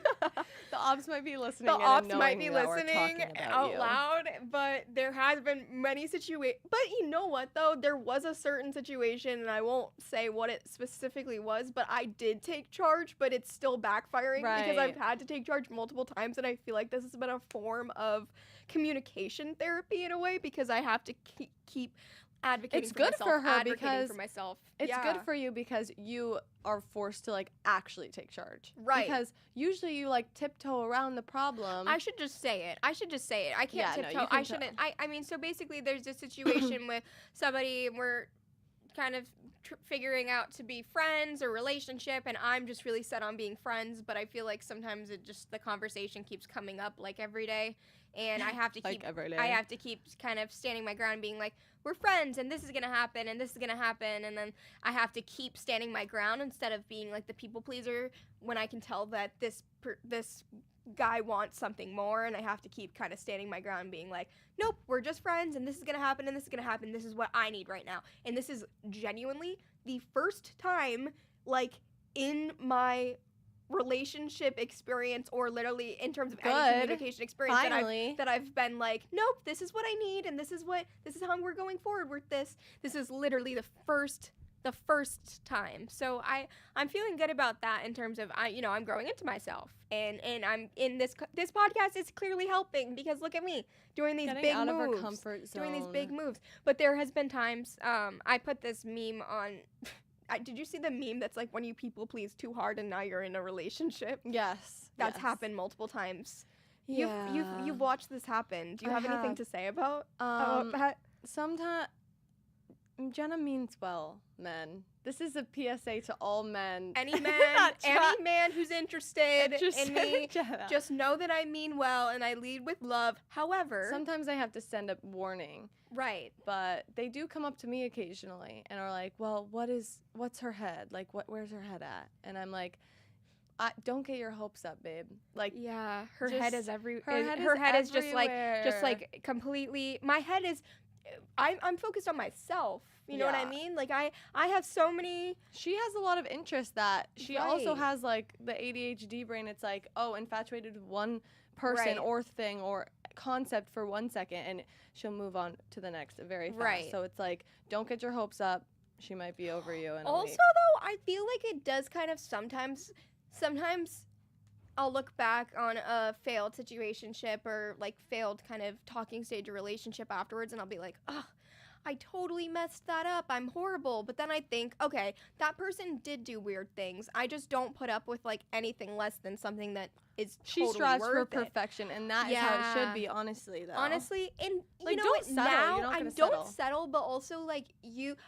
[SPEAKER 5] ops might be listening.
[SPEAKER 4] The
[SPEAKER 5] and
[SPEAKER 4] ops
[SPEAKER 5] knowing
[SPEAKER 4] might be
[SPEAKER 5] that we're
[SPEAKER 4] listening
[SPEAKER 5] talking about
[SPEAKER 4] out
[SPEAKER 5] you.
[SPEAKER 4] loud, but there has been many situations. But you know what, though? There was a certain situation, and I won't say what it specifically was, but I did take charge, but it's still backfiring because
[SPEAKER 5] Right.
[SPEAKER 4] I've had to take charge multiple times, and I feel like this has been a form of communication therapy in a way because I have to keep advocating
[SPEAKER 5] It's
[SPEAKER 4] for
[SPEAKER 5] good
[SPEAKER 4] myself,
[SPEAKER 5] for her
[SPEAKER 4] advocating
[SPEAKER 5] because
[SPEAKER 4] for myself.
[SPEAKER 5] It's
[SPEAKER 4] Yeah.
[SPEAKER 5] good for you because you are forced to like actually take charge.
[SPEAKER 4] Right.
[SPEAKER 5] Because usually you like tiptoe around the problem.
[SPEAKER 4] I should just say it. I can't
[SPEAKER 5] Yeah, no,
[SPEAKER 4] tiptoe.
[SPEAKER 5] you
[SPEAKER 4] I
[SPEAKER 5] can
[SPEAKER 4] shouldn't. I mean, so basically, there's a situation with somebody, and we're kind of figuring out to be friends or relationship, and I'm just really set on being friends. But I feel like sometimes the conversation keeps coming up like every day, and I have to
[SPEAKER 5] Like
[SPEAKER 4] keep.
[SPEAKER 5] every day.
[SPEAKER 4] I have to keep kind of standing my ground, being like, we're friends, and this is gonna happen, and this is gonna happen, and then I have to keep standing my ground instead of being like the people pleaser when I can tell that this guy wants something more, and I have to keep kind of standing my ground, being like, nope, we're just friends, and this is gonna happen, and this is gonna happen. This is what I need right now, and this is genuinely the first time, like, in my relationship experience, or literally in terms of any
[SPEAKER 5] Good.
[SPEAKER 4] communication experience,
[SPEAKER 5] Finally.
[SPEAKER 4] that I've been like, nope, this is what I need, and this is how we're going forward with this. This is literally the first time. So I'm feeling good about that in terms of I'm growing into myself, and I'm in this podcast is clearly helping because look at me doing these
[SPEAKER 5] Getting
[SPEAKER 4] big
[SPEAKER 5] out of
[SPEAKER 4] moves,
[SPEAKER 5] our comfort
[SPEAKER 4] doing these
[SPEAKER 5] zone.
[SPEAKER 4] big moves. But there has been times I put this meme on. Did you see the meme that's like when you people please too hard and now you're in a relationship?
[SPEAKER 5] Yes.
[SPEAKER 4] That's
[SPEAKER 5] yes.
[SPEAKER 4] happened multiple times.
[SPEAKER 5] Yeah.
[SPEAKER 4] You've watched this happen. Do you
[SPEAKER 5] I
[SPEAKER 4] have anything
[SPEAKER 5] have.
[SPEAKER 4] to say about
[SPEAKER 5] Um,
[SPEAKER 4] that?
[SPEAKER 5] Sometimes Jenna means well, men. This is a PSA to all men.
[SPEAKER 4] Any man,
[SPEAKER 5] That
[SPEAKER 4] any man who's interested
[SPEAKER 5] Interested
[SPEAKER 4] in me,
[SPEAKER 5] in Jenna.
[SPEAKER 4] just know that I mean well and I lead with love. However,
[SPEAKER 5] Sometimes I have to send a warning,
[SPEAKER 4] right.
[SPEAKER 5] but they do come up to me occasionally and are like, "Well, what's her head? Like, where's her head at?" And I'm like, "Don't get your hopes up, babe. Like,
[SPEAKER 4] Yeah, her
[SPEAKER 5] just-
[SPEAKER 4] head is
[SPEAKER 5] her head is
[SPEAKER 4] just
[SPEAKER 5] everywhere.
[SPEAKER 4] like completely. My head is. I'm focused on myself. You know what I
[SPEAKER 5] Yeah.
[SPEAKER 4] mean? Like I have so many.
[SPEAKER 5] she has a lot of interest that she also
[SPEAKER 4] Right.
[SPEAKER 5] has like the ADHD brain. It's like, oh, infatuated with one person
[SPEAKER 4] Right.
[SPEAKER 5] or thing or concept for 1 second, and she'll move on to the next very fast.
[SPEAKER 4] Right.
[SPEAKER 5] So it's like, don't get your hopes up. She might be over you in a
[SPEAKER 4] Also,
[SPEAKER 5] week.
[SPEAKER 4] though, I feel like it does kind of sometimes I'll look back on a failed situationship or like failed kind of talking stage or relationship afterwards, and I'll be like, ugh, I totally messed that up. I'm horrible. But then I think, okay, that person did do weird things. I just don't put up with like anything less than something that is
[SPEAKER 5] She
[SPEAKER 4] totally
[SPEAKER 5] strives for
[SPEAKER 4] worth it.
[SPEAKER 5] perfection, and that is how it
[SPEAKER 4] Yeah.
[SPEAKER 5] should be, honestly, though.
[SPEAKER 4] Honestly, and
[SPEAKER 5] Like,
[SPEAKER 4] you know
[SPEAKER 5] don't
[SPEAKER 4] what,
[SPEAKER 5] settle.
[SPEAKER 4] now
[SPEAKER 5] You're not
[SPEAKER 4] I
[SPEAKER 5] gonna
[SPEAKER 4] don't
[SPEAKER 5] settle.
[SPEAKER 4] settle, but also like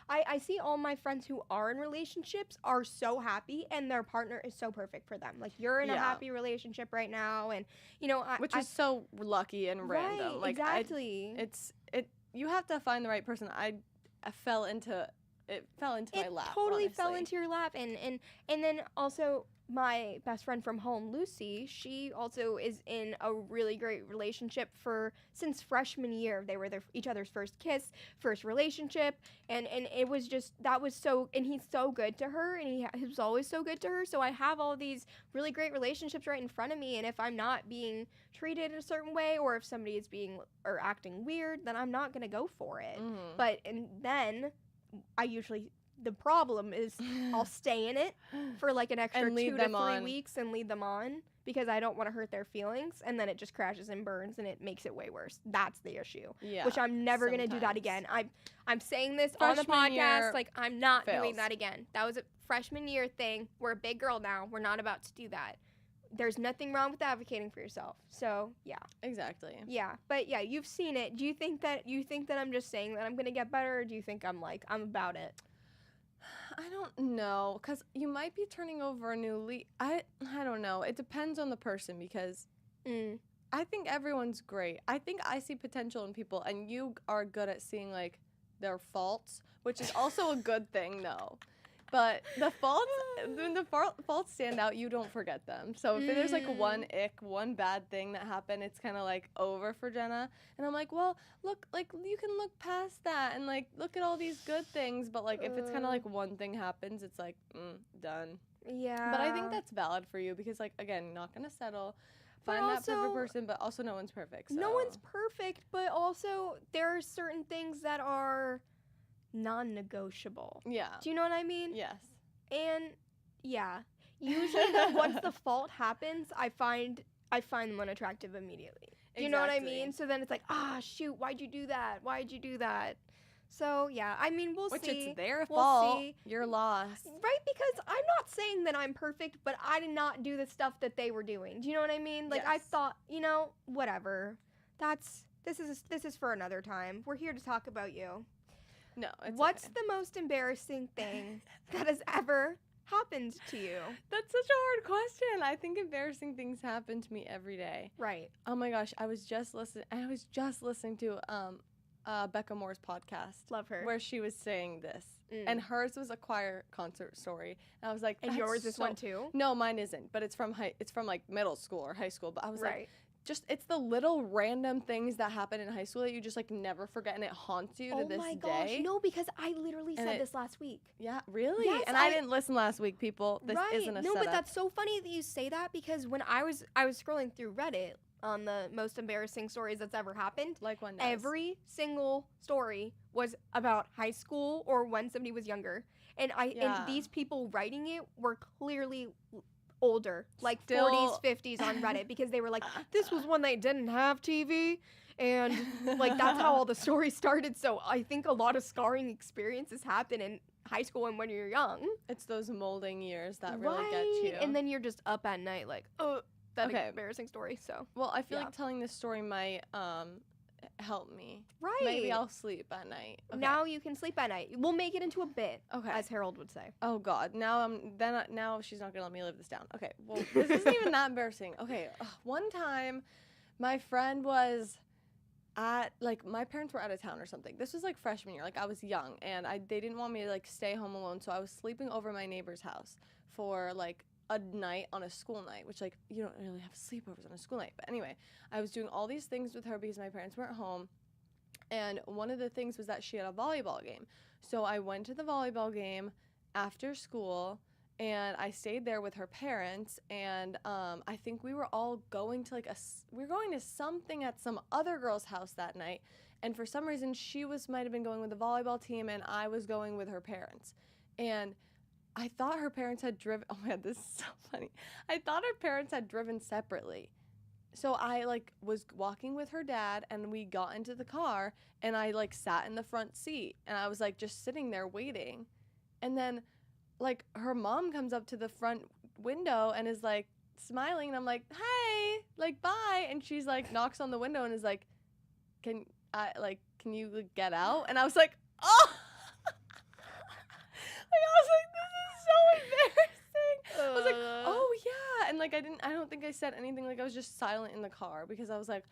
[SPEAKER 4] I see all my friends who are in relationships are so happy and their partner is so perfect for them. Like you're in a
[SPEAKER 5] Yeah.
[SPEAKER 4] happy relationship right now, and
[SPEAKER 5] which is so lucky and random.
[SPEAKER 4] right,
[SPEAKER 5] Like,
[SPEAKER 4] exactly.
[SPEAKER 5] you have to find the right person. I fell into my lap.
[SPEAKER 4] Totally fell
[SPEAKER 5] honestly.
[SPEAKER 4] into your lap, and then also my best friend from home, Lucy, she also is in a really great relationship since freshman year. They were each other's first kiss, first relationship, and it was just that was so. And he's so good to her, and he was always so good to her. So I have all these really great relationships right in front of me, and if I'm not being treated a certain way, or if somebody is being or acting weird, then I'm not gonna go for it.
[SPEAKER 5] Mhm.
[SPEAKER 4] But and then the problem is I'll stay in it for like an extra
[SPEAKER 5] And lead
[SPEAKER 4] 2 to
[SPEAKER 5] them
[SPEAKER 4] 3
[SPEAKER 5] on.
[SPEAKER 4] weeks and lead them on because I don't want to hurt their feelings, and then it just crashes and burns, and it makes it way worse. That's the issue.
[SPEAKER 5] Yeah.
[SPEAKER 4] Which I'm never gonna do that again. I'm saying this on the
[SPEAKER 5] Freshman year
[SPEAKER 4] podcast. Like, I'm not doing
[SPEAKER 5] fails.
[SPEAKER 4] that again. That was a freshman year thing. We're a big girl now. We're not about to do that. There's nothing wrong with advocating for yourself. So yeah.
[SPEAKER 5] Exactly.
[SPEAKER 4] Yeah, but yeah, you've seen it. Do you think that I'm just saying that I'm gonna get better, or do you think I'm about it?
[SPEAKER 5] I don't know, because you might be turning over a new leaf. I don't know. It depends on the person, because I think everyone's great. I think I see potential in people, and you are good at seeing, like, their faults, which is also a good thing, though. But the faults, when the faults stand out, you don't forget them. So if there's like one bad thing that happened, it's kind of like over for Jenna. And I'm like, well, look, like you can look past that and like look at all these good things. But like if it's kind of like one thing happens, it's like done.
[SPEAKER 4] Yeah.
[SPEAKER 5] But I think that's valid for you because like again, not gonna settle. Find that perfect person, but also no one's perfect. So.
[SPEAKER 4] No one's perfect, but also there are certain things that are non-negotiable.
[SPEAKER 5] Yeah.
[SPEAKER 4] Do you know what I mean?
[SPEAKER 5] Yes.
[SPEAKER 4] And yeah, usually once the fault happens, I find them unattractive immediately. You know what I mean? So then it's like, shoot, why'd you do that? Why'd you do that? So yeah, I mean, we'll see.
[SPEAKER 5] Which it's their
[SPEAKER 4] We'll
[SPEAKER 5] fault.
[SPEAKER 4] see.
[SPEAKER 5] You're lost.
[SPEAKER 4] Right, because I'm not saying that I'm perfect, but I did not do the stuff that they were doing. Do you know what I mean? Like I
[SPEAKER 5] Yes.
[SPEAKER 4] thought, whatever. This is for another time. We're here to talk about you.
[SPEAKER 5] No, it's
[SPEAKER 4] What's
[SPEAKER 5] okay.
[SPEAKER 4] the most embarrassing thing that has ever happened to you?
[SPEAKER 5] That's such a hard question. I think embarrassing things happen to me every day.
[SPEAKER 4] Right.
[SPEAKER 5] Oh my gosh, I was just listening to Becca Moore's podcast.
[SPEAKER 4] Love her.
[SPEAKER 5] Where she was saying this. And hers was a choir concert story. And I was like,
[SPEAKER 4] And yours is one too?
[SPEAKER 5] No, mine isn't, but it's from like middle school or high school, but I was
[SPEAKER 4] Right.
[SPEAKER 5] like it's the little random things that happen in high school that you just like never forget and it haunts you to this day.
[SPEAKER 4] Oh my gosh, no, because I literally said this last week.
[SPEAKER 5] Yeah, really?
[SPEAKER 4] Yes,
[SPEAKER 5] and I didn't listen last week, people. This isn't a
[SPEAKER 4] No,
[SPEAKER 5] setup.
[SPEAKER 4] but that's so funny that you say that because when I was scrolling through Reddit on the most embarrassing stories that's ever happened,
[SPEAKER 5] like one does.
[SPEAKER 4] every single story was about high school or when somebody was younger. And and these people writing it were clearly older, like 40s, 50s on Reddit because they were like, this was when they didn't have TV. And like that's how all the stories started. So I think a lot of scarring experiences happen in high school and when you're young.
[SPEAKER 5] It's those molding years that really get you.
[SPEAKER 4] And then you're just up at night like, that embarrassing story. So
[SPEAKER 5] well, I feel like telling this story might help me.
[SPEAKER 4] Right.
[SPEAKER 5] Maybe I'll sleep at night. Okay.
[SPEAKER 4] Now you can sleep at night. We'll make it into a bit.
[SPEAKER 5] Okay.
[SPEAKER 4] As Harold would say.
[SPEAKER 5] Oh God. Now she's not gonna let me live this down. Okay. Well, this isn't even that embarrassing. Okay. One time, my friend was at like my parents were out of town or something. This was like freshman year. Like I was young and they didn't want me to like stay home alone, so I was sleeping over my neighbor's house for like a night on a school night, which like you don't really have sleepovers on a school night. But anyway, I was doing all these things with her because my parents weren't home. And one of the things was that she had a volleyball game. So I went to the volleyball game after school and I stayed there with her parents. And I think we were all going to we were going to something at some other girl's house that night. And for some reason, she might have been going with the volleyball team and I was going with her parents. And I thought her parents had driven. Oh my God, this is so funny. I thought her parents had driven separately. So I like was walking with her dad and we got into the car and I like sat in the front seat and I was like just sitting there waiting. And then like her mom comes up to the front window and is like smiling and I'm like, "Hey, like bye." And she's like knocks on the window and is like, "Can you like, get out?" And I was like, "Oh." Like, I was like, this is so embarrassing. I was like, oh yeah. And like I don't think I said anything. Like I was just silent in the car because I was like,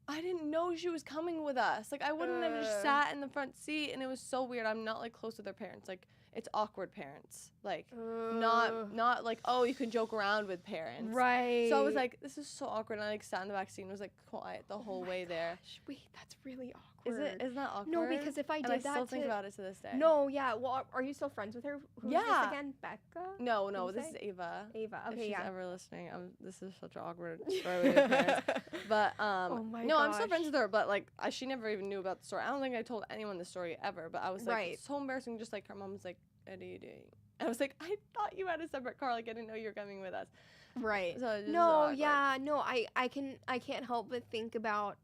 [SPEAKER 5] I didn't know she was coming with us. Like I wouldn't have just sat in the front seat and it was so weird. I'm not like close with their parents. Like it's awkward parents. Like not like, oh, you can joke around with parents.
[SPEAKER 4] Right.
[SPEAKER 5] So I was like, this is so awkward. And I like sat in the back seat and was like quiet the whole way there.
[SPEAKER 4] Wait, that's really awkward.
[SPEAKER 5] Isn't that awkward?
[SPEAKER 4] No, because if I did
[SPEAKER 5] and I
[SPEAKER 4] that
[SPEAKER 5] still think about it to this day.
[SPEAKER 4] No, yeah. Well, are you still friends with her? Who's this
[SPEAKER 5] Yeah.
[SPEAKER 4] again? Becca?
[SPEAKER 5] No,
[SPEAKER 4] What'd you
[SPEAKER 5] this
[SPEAKER 4] say?
[SPEAKER 5] is Ava.
[SPEAKER 4] Ava.
[SPEAKER 5] If
[SPEAKER 4] Okay,
[SPEAKER 5] she's
[SPEAKER 4] yeah.
[SPEAKER 5] ever listening, this is such an awkward story with your parents. But
[SPEAKER 4] Oh my
[SPEAKER 5] no, I'm still
[SPEAKER 4] gosh.
[SPEAKER 5] friends with her. But like, she never even knew about the story. I don't think I told anyone the story ever. But I was like,
[SPEAKER 4] Right.
[SPEAKER 5] so embarrassing. Just like her mom was like, "What are you doing?" I was like, I thought you had a separate car. Like, I didn't know you were coming with us.
[SPEAKER 4] Right.
[SPEAKER 5] So it was just so
[SPEAKER 4] No,
[SPEAKER 5] awkward.
[SPEAKER 4] yeah, no, I can't help but think about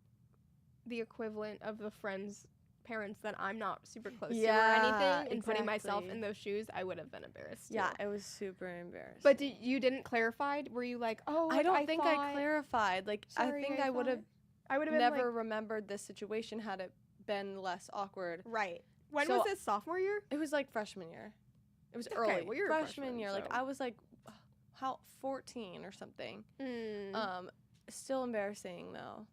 [SPEAKER 4] the equivalent of the friends' parents that I'm not super close to or anything, and putting myself
[SPEAKER 5] exactly.
[SPEAKER 4] in those shoes, I would have been embarrassed.
[SPEAKER 5] Yeah,
[SPEAKER 4] too.
[SPEAKER 5] it was super embarrassing.
[SPEAKER 4] But you didn't clarify? Were you like, oh,
[SPEAKER 5] I don't think I
[SPEAKER 4] thought-
[SPEAKER 5] clarified. Like,
[SPEAKER 4] Sorry,
[SPEAKER 5] I think I would have
[SPEAKER 4] I would have been
[SPEAKER 5] never
[SPEAKER 4] like,
[SPEAKER 5] remembered this situation had it been less awkward.
[SPEAKER 4] right. When
[SPEAKER 5] So-
[SPEAKER 4] was this, sophomore year?
[SPEAKER 5] It was like freshman year. It was
[SPEAKER 4] Okay,
[SPEAKER 5] early.
[SPEAKER 4] well, you're a freshman,
[SPEAKER 5] year. Like,
[SPEAKER 4] so-
[SPEAKER 5] I was like, 14 or something.
[SPEAKER 4] Mm.
[SPEAKER 5] Still embarrassing though.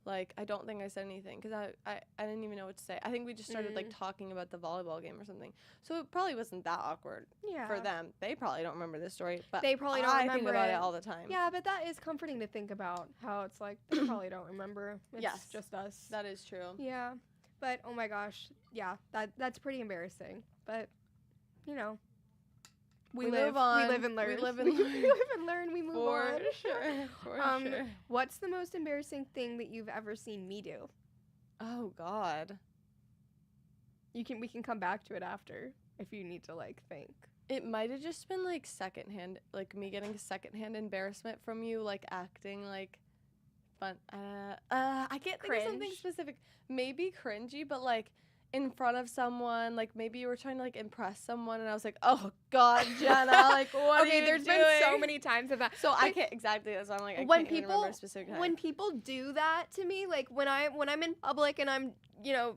[SPEAKER 5] Like, I don't think I said anything because I didn't even know what to say. I think we just started like talking about the volleyball game or something. So it probably wasn't that awkward
[SPEAKER 4] Yeah.
[SPEAKER 5] for them. They probably don't remember this story, but
[SPEAKER 4] They probably don't
[SPEAKER 5] I think
[SPEAKER 4] remember
[SPEAKER 5] about
[SPEAKER 4] it.
[SPEAKER 5] it all the time.
[SPEAKER 4] Yeah, but that is comforting to think about. How it's like they probably don't remember. It's
[SPEAKER 5] Yes.
[SPEAKER 4] just us.
[SPEAKER 5] That is true.
[SPEAKER 4] Yeah, but oh my gosh, yeah, that's pretty embarrassing. But you know, we
[SPEAKER 5] move on.
[SPEAKER 4] We live and learn.
[SPEAKER 5] We live and
[SPEAKER 4] we
[SPEAKER 5] learn.
[SPEAKER 4] live and learn. We move
[SPEAKER 5] For
[SPEAKER 4] on.
[SPEAKER 5] sure. For sure.
[SPEAKER 4] What's the most embarrassing thing that you've ever seen me do?
[SPEAKER 5] Oh God.
[SPEAKER 4] We can come back to it after if you need to like think.
[SPEAKER 5] It might have just been like secondhand, like me getting secondhand embarrassment from you, like acting like fun. I can't think of something
[SPEAKER 4] Cringe?
[SPEAKER 5] specific. Maybe cringy, but like in front of someone, like maybe you were trying to like impress someone, and I was like, oh God, Jenna, like what are you
[SPEAKER 4] There's
[SPEAKER 5] doing?
[SPEAKER 4] been so many times of that.
[SPEAKER 5] So I can't exactly. That's why I'm like, I
[SPEAKER 4] when
[SPEAKER 5] can't even
[SPEAKER 4] people
[SPEAKER 5] remember a specific time.
[SPEAKER 4] when people do that to me, like when I'm in public and I'm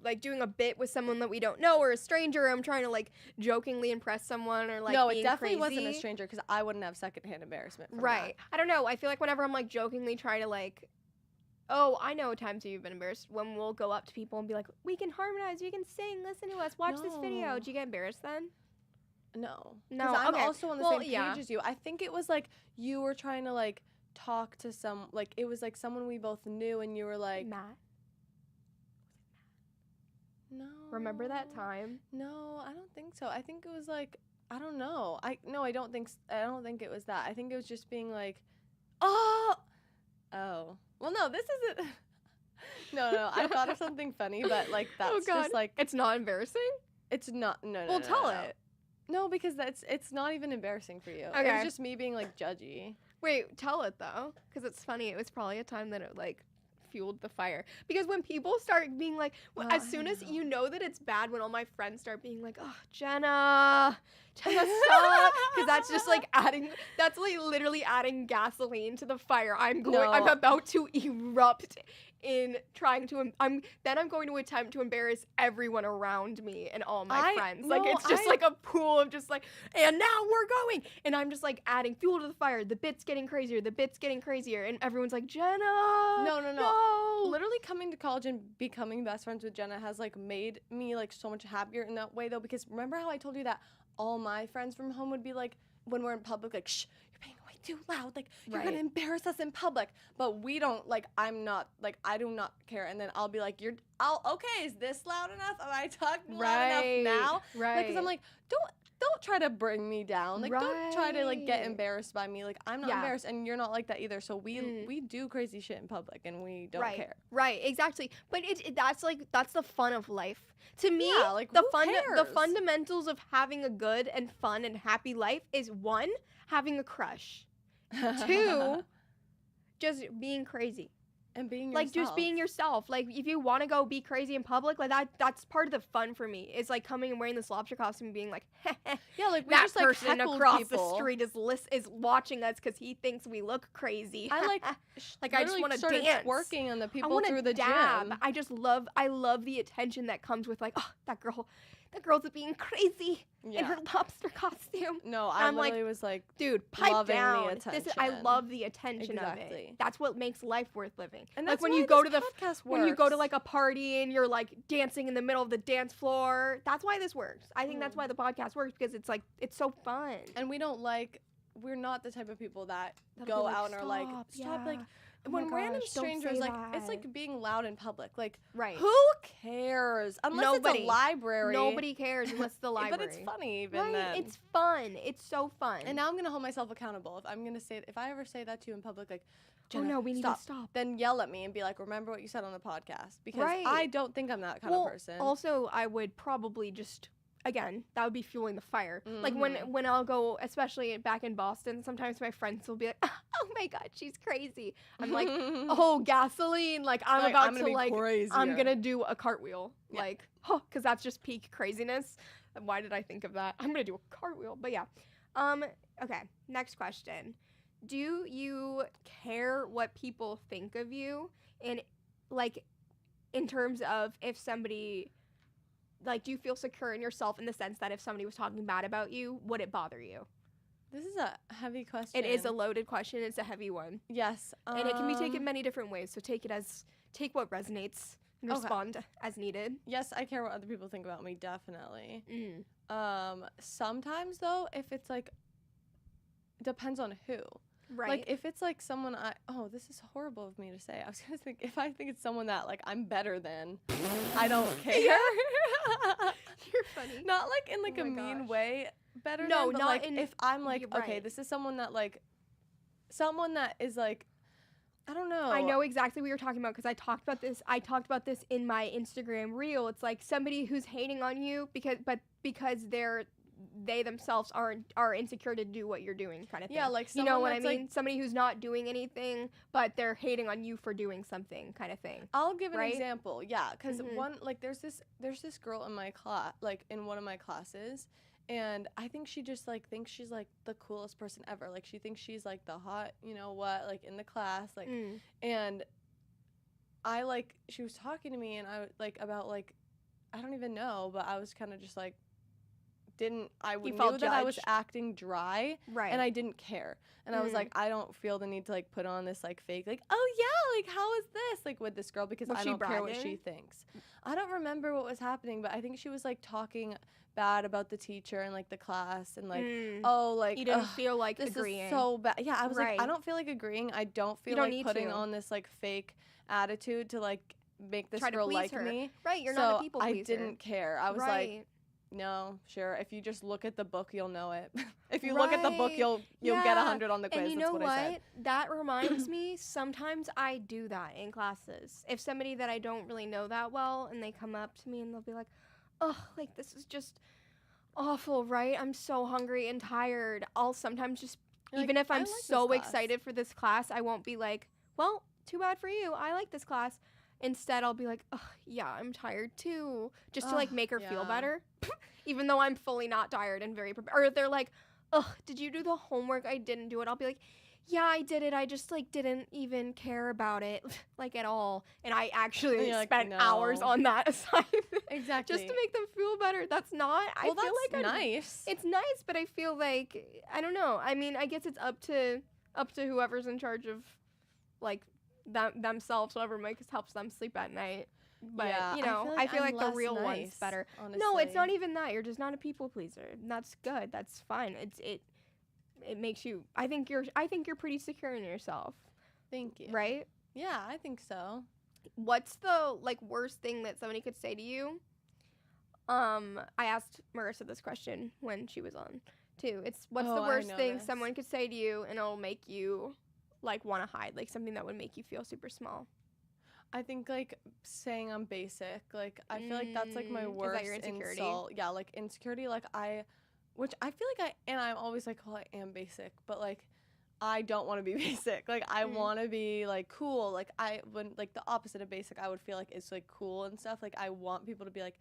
[SPEAKER 4] like doing a bit with someone that we don't know or a stranger, or I'm trying to like jokingly impress someone or like
[SPEAKER 5] no,
[SPEAKER 4] being
[SPEAKER 5] it definitely
[SPEAKER 4] crazy.
[SPEAKER 5] wasn't a stranger because I wouldn't have secondhand embarrassment. From
[SPEAKER 4] Right. I don't know. I feel like whenever I'm like jokingly trying to like, oh, I know times you've been embarrassed when we'll go up to people and be like, we can harmonize, we can sing, listen to us, watch this video.
[SPEAKER 5] No.
[SPEAKER 4] Did you get embarrassed then?
[SPEAKER 5] That. No.
[SPEAKER 4] No,
[SPEAKER 5] 'Cause I'm
[SPEAKER 4] okay.
[SPEAKER 5] also on the
[SPEAKER 4] Well,
[SPEAKER 5] same page
[SPEAKER 4] yeah.
[SPEAKER 5] as you. I think it was like you were trying to like talk to some, like it was like someone we both knew, and you were like,
[SPEAKER 4] Matt,
[SPEAKER 5] no.
[SPEAKER 4] remember that time?
[SPEAKER 5] No, I don't think so. I think it was like, I don't know. I don't think it was that. I think it was just being like, oh. Well, no, this isn't. No. I thought of something funny, but like that's
[SPEAKER 4] Oh God,
[SPEAKER 5] just like
[SPEAKER 4] it's not embarrassing.
[SPEAKER 5] it's not. No.
[SPEAKER 4] Well,
[SPEAKER 5] no,
[SPEAKER 4] tell
[SPEAKER 5] no.
[SPEAKER 4] it.
[SPEAKER 5] No, because it's not even embarrassing for you. It
[SPEAKER 4] Okay.
[SPEAKER 5] was just me being like judgy.
[SPEAKER 4] Wait, tell it though, because it's funny. It was probably a time that it like fueled the fire. Because when people start being like,
[SPEAKER 5] Well,
[SPEAKER 4] as
[SPEAKER 5] I
[SPEAKER 4] soon as
[SPEAKER 5] know.
[SPEAKER 4] you know that it's bad, when all my friends start being like, oh, Jenna, stop, because that's just like that's like literally adding gasoline to the fire. I'm
[SPEAKER 5] No.
[SPEAKER 4] about to erupt in trying to. I'm going to attempt to embarrass everyone around me and all my friends. Like it's just like a pool of just like, and now we're going, and I'm just like adding fuel to the fire. The bit's getting crazier. The bit's getting crazier, and everyone's like, Jenna.
[SPEAKER 5] No. Literally coming to college and becoming best friends with Jenna has like made me like so much happier in that way though, because remember how I told you that all my friends from home would be like, when we're in public, like, shh, you're being way too loud, like you're
[SPEAKER 4] Right.
[SPEAKER 5] gonna embarrass us in public. But we don't, like, I'm not, like, I do not care. And then I'll be like, okay, is this loud enough? Am I talking loud enough now?
[SPEAKER 4] Right.
[SPEAKER 5] Like, 'cause I'm like, don't try to bring me down. Like, don't try to like get
[SPEAKER 4] Right.
[SPEAKER 5] embarrassed by me. Like, I'm not
[SPEAKER 4] Yeah.
[SPEAKER 5] embarrassed, and you're not like that either. So we do crazy shit in public, and we don't
[SPEAKER 4] right.
[SPEAKER 5] care.
[SPEAKER 4] Right, exactly. But that's the fun of life. To me,
[SPEAKER 5] Yeah, like,
[SPEAKER 4] the
[SPEAKER 5] who
[SPEAKER 4] the
[SPEAKER 5] cares?
[SPEAKER 4] fundamentals of having a good and fun and happy life is 1, having a crush. 2, just being crazy.
[SPEAKER 5] And being
[SPEAKER 4] Like just
[SPEAKER 5] yourself.
[SPEAKER 4] being yourself. Like if you want to go be crazy in public, like that's part of the fun for me. It's like coming and wearing this lobster costume and being like,
[SPEAKER 5] Yeah, like we
[SPEAKER 4] that
[SPEAKER 5] just like
[SPEAKER 4] person
[SPEAKER 5] heckled
[SPEAKER 4] across
[SPEAKER 5] people.
[SPEAKER 4] the street is watching us because he thinks we look crazy.
[SPEAKER 5] I like
[SPEAKER 4] Like, I just
[SPEAKER 5] literally
[SPEAKER 4] wanna
[SPEAKER 5] started
[SPEAKER 4] dance.
[SPEAKER 5] twerking on the
[SPEAKER 4] I
[SPEAKER 5] people
[SPEAKER 4] want
[SPEAKER 5] through
[SPEAKER 4] to
[SPEAKER 5] the
[SPEAKER 4] dab.
[SPEAKER 5] gym.
[SPEAKER 4] I love the attention that comes with like, oh, that girl's being crazy in
[SPEAKER 5] Yeah.
[SPEAKER 4] her lobster costume.
[SPEAKER 5] No, I
[SPEAKER 4] I'm like,
[SPEAKER 5] literally was like,
[SPEAKER 4] Dude, pipe
[SPEAKER 5] Loving the
[SPEAKER 4] down. I
[SPEAKER 5] attention.
[SPEAKER 4] love the attention of
[SPEAKER 5] Exactly.
[SPEAKER 4] it. That's what makes life worth living.
[SPEAKER 5] and
[SPEAKER 4] like
[SPEAKER 5] that's
[SPEAKER 4] when
[SPEAKER 5] why
[SPEAKER 4] you go to
[SPEAKER 5] this
[SPEAKER 4] the
[SPEAKER 5] podcast
[SPEAKER 4] when you go to
[SPEAKER 5] works.
[SPEAKER 4] like a party and you're like dancing in the middle of the dance floor. That's why this works. I think that's why the podcast works, because it's like it's so fun.
[SPEAKER 5] and we're not the type of people that
[SPEAKER 4] That'll
[SPEAKER 5] go
[SPEAKER 4] be like,
[SPEAKER 5] out and are like,
[SPEAKER 4] "Stop,
[SPEAKER 5] stop, like,
[SPEAKER 4] yeah. Oh my
[SPEAKER 5] when random
[SPEAKER 4] gosh, don't
[SPEAKER 5] strangers,
[SPEAKER 4] say
[SPEAKER 5] like, it's
[SPEAKER 4] that."
[SPEAKER 5] like being loud in public. Like,
[SPEAKER 4] Right.
[SPEAKER 5] who cares? Unless it's
[SPEAKER 4] Nobody.
[SPEAKER 5] a library.
[SPEAKER 4] Nobody cares unless it's the library.
[SPEAKER 5] But it's funny even
[SPEAKER 4] Right,
[SPEAKER 5] then.
[SPEAKER 4] it's fun. It's so fun.
[SPEAKER 5] And now I'm gonna hold myself accountable. If I ever say that to you in public, like,
[SPEAKER 4] oh
[SPEAKER 5] Jenna,
[SPEAKER 4] no, we need
[SPEAKER 5] stop,
[SPEAKER 4] to stop.
[SPEAKER 5] then yell at me and be like, remember what you said on the podcast, because
[SPEAKER 4] Right.
[SPEAKER 5] I don't think I'm that kind of person.
[SPEAKER 4] Also, I would probably just again, that would be fueling the fire. Like
[SPEAKER 5] Mhm.
[SPEAKER 4] when I'll go, especially back in Boston, sometimes my friends will be like, "Oh my god, she's crazy." I'm like, "Oh, gasoline!" Like I'm
[SPEAKER 5] Like,
[SPEAKER 4] about
[SPEAKER 5] I'm
[SPEAKER 4] to
[SPEAKER 5] gonna be
[SPEAKER 4] like, I'm
[SPEAKER 5] crazier.
[SPEAKER 4] gonna do a cartwheel.
[SPEAKER 5] Yeah.
[SPEAKER 4] Like, because that's just peak craziness. Why did I think of that? I'm gonna do a cartwheel. But yeah. Okay. Next question. Do you care what people think of you? And like, in terms of if somebody, like, do you feel secure in yourself in the sense that if somebody was talking bad about you, would it bother you?
[SPEAKER 5] This is a heavy question.
[SPEAKER 4] It is a loaded question. It's a heavy one.
[SPEAKER 5] yes,
[SPEAKER 4] And it can be taken many different ways. So take what resonates and
[SPEAKER 5] Okay.
[SPEAKER 4] respond as needed.
[SPEAKER 5] Yes, I care what other people think about me, definitely.
[SPEAKER 4] Mm.
[SPEAKER 5] Sometimes though, if it's like, depends on who.
[SPEAKER 4] Right.
[SPEAKER 5] Like if it's like someone this is horrible of me to say. I was gonna think if I think it's someone that like I'm better than, I don't care.
[SPEAKER 4] You're funny.
[SPEAKER 5] Not like in like
[SPEAKER 4] Oh
[SPEAKER 5] a
[SPEAKER 4] my
[SPEAKER 5] mean
[SPEAKER 4] gosh.
[SPEAKER 5] way better
[SPEAKER 4] No,
[SPEAKER 5] than, but
[SPEAKER 4] not
[SPEAKER 5] like
[SPEAKER 4] in-
[SPEAKER 5] if I'm like,
[SPEAKER 4] you're
[SPEAKER 5] okay,
[SPEAKER 4] right.
[SPEAKER 5] this is someone that is like, I don't know.
[SPEAKER 4] I know exactly what you're talking about because I talked about this in my Instagram reel. It's like somebody who's hating on you because they themselves are insecure to do what you're doing, kind of thing.
[SPEAKER 5] Yeah, like
[SPEAKER 4] you know
[SPEAKER 5] someone
[SPEAKER 4] what I
[SPEAKER 5] that's,
[SPEAKER 4] mean?
[SPEAKER 5] like-
[SPEAKER 4] Somebody who's not doing anything, but they're hating on you for doing something, kind of thing.
[SPEAKER 5] I'll give an
[SPEAKER 4] right?
[SPEAKER 5] example. Yeah, because
[SPEAKER 4] Mhm.
[SPEAKER 5] one like there's this girl in my class, like in one of my classes, and I think she just like thinks she's like the coolest person ever. Like she thinks she's like the hot, you know what, like in the class, like,
[SPEAKER 4] Mm.
[SPEAKER 5] and I like she was talking to me, and I like about like I don't even know, but I was kind of just like knew
[SPEAKER 4] felt
[SPEAKER 5] that I was
[SPEAKER 4] judged.
[SPEAKER 5] acting dry,
[SPEAKER 4] Right.
[SPEAKER 5] and I didn't care. And I was
[SPEAKER 4] Mm.
[SPEAKER 5] like, I don't feel the need to like put on this like fake like, oh yeah, like how is this like with this girl, because
[SPEAKER 4] Was
[SPEAKER 5] I
[SPEAKER 4] she
[SPEAKER 5] don't care what she
[SPEAKER 4] bragging?
[SPEAKER 5] thinks. I don't remember what was happening, but I think she was like talking bad about the teacher and like the class and like
[SPEAKER 4] Mm.
[SPEAKER 5] oh like
[SPEAKER 4] You didn't
[SPEAKER 5] ugh,
[SPEAKER 4] feel like
[SPEAKER 5] this
[SPEAKER 4] agreeing.
[SPEAKER 5] is so bad. Yeah, I was like, I
[SPEAKER 4] Right.
[SPEAKER 5] don't feel like agreeing. I don't feel
[SPEAKER 4] don't
[SPEAKER 5] like
[SPEAKER 4] need
[SPEAKER 5] putting
[SPEAKER 4] to.
[SPEAKER 5] on this like fake attitude to like make this
[SPEAKER 4] Try to
[SPEAKER 5] girl
[SPEAKER 4] please
[SPEAKER 5] like
[SPEAKER 4] her.
[SPEAKER 5] me.
[SPEAKER 4] Right. You're
[SPEAKER 5] so
[SPEAKER 4] not a people
[SPEAKER 5] I
[SPEAKER 4] pleaser.
[SPEAKER 5] didn't care. I was like,
[SPEAKER 4] right.
[SPEAKER 5] no, sure. If you just look at the book, you'll know it. If you look at the book,
[SPEAKER 4] Right.
[SPEAKER 5] you'll get
[SPEAKER 4] Yeah.
[SPEAKER 5] 100 on the quiz.
[SPEAKER 4] And you
[SPEAKER 5] That's
[SPEAKER 4] know
[SPEAKER 5] what I said.
[SPEAKER 4] That reminds me, sometimes I do that in classes. If somebody that I don't really know that well and they come up to me and they'll be like, "Oh, like this is just awful, right? I'm so hungry and tired." I'll sometimes just
[SPEAKER 5] You're like,
[SPEAKER 4] even if
[SPEAKER 5] "I
[SPEAKER 4] I'm
[SPEAKER 5] like this
[SPEAKER 4] so
[SPEAKER 5] class."
[SPEAKER 4] excited for this class, I won't be like, "Well, too bad for you. I like this class." Instead, I'll be like, "Oh, yeah, I'm tired too," just to like
[SPEAKER 5] Ugh,
[SPEAKER 4] make her feel
[SPEAKER 5] yeah.
[SPEAKER 4] better, even though I'm fully not tired and very prepared. Or if they're like, "Ugh, did you do the homework? I didn't do it." I'll be like, "Yeah, I did it. I just like didn't even care about it like at all." And I actually
[SPEAKER 5] And you're like,
[SPEAKER 4] spent hours
[SPEAKER 5] "No."
[SPEAKER 4] on that assignment
[SPEAKER 5] Exactly.
[SPEAKER 4] just to make them feel better. That's not. I
[SPEAKER 5] well,
[SPEAKER 4] feel
[SPEAKER 5] that's
[SPEAKER 4] like
[SPEAKER 5] nice.
[SPEAKER 4] it's nice, but I feel like I don't know. I mean, I guess it's up to whoever's in charge of like themselves, whoever helps them sleep at night. But
[SPEAKER 5] Yeah,
[SPEAKER 4] you know, I feel
[SPEAKER 5] I'm
[SPEAKER 4] like the
[SPEAKER 5] less
[SPEAKER 4] real one's
[SPEAKER 5] nice,
[SPEAKER 4] better.
[SPEAKER 5] Honestly.
[SPEAKER 4] No, it's not even that. You're just not a people pleaser. And that's good. That's fine. It makes you. I think you're pretty secure in yourself,
[SPEAKER 5] Thank you.
[SPEAKER 4] right?
[SPEAKER 5] Yeah, I think so.
[SPEAKER 4] What's the like worst thing that somebody could say to you? I asked Marissa this question when she was on too. It's what's the
[SPEAKER 5] Oh, I
[SPEAKER 4] worst
[SPEAKER 5] know
[SPEAKER 4] thing
[SPEAKER 5] this.
[SPEAKER 4] someone could say to you and it'll make you like want to hide, like something that would make you feel super small.
[SPEAKER 5] I think like saying I'm basic, like I feel like that's like my
[SPEAKER 4] Is that
[SPEAKER 5] worst
[SPEAKER 4] your insecurity?
[SPEAKER 5] insult. Yeah, like insecurity, like which I feel like I'm always like, well, I am basic, but like I don't want to be basic. Like I
[SPEAKER 4] Mm.
[SPEAKER 5] want to be like cool. Like when like the opposite of basic, I would feel like it's like cool and stuff. Like I want people to be like,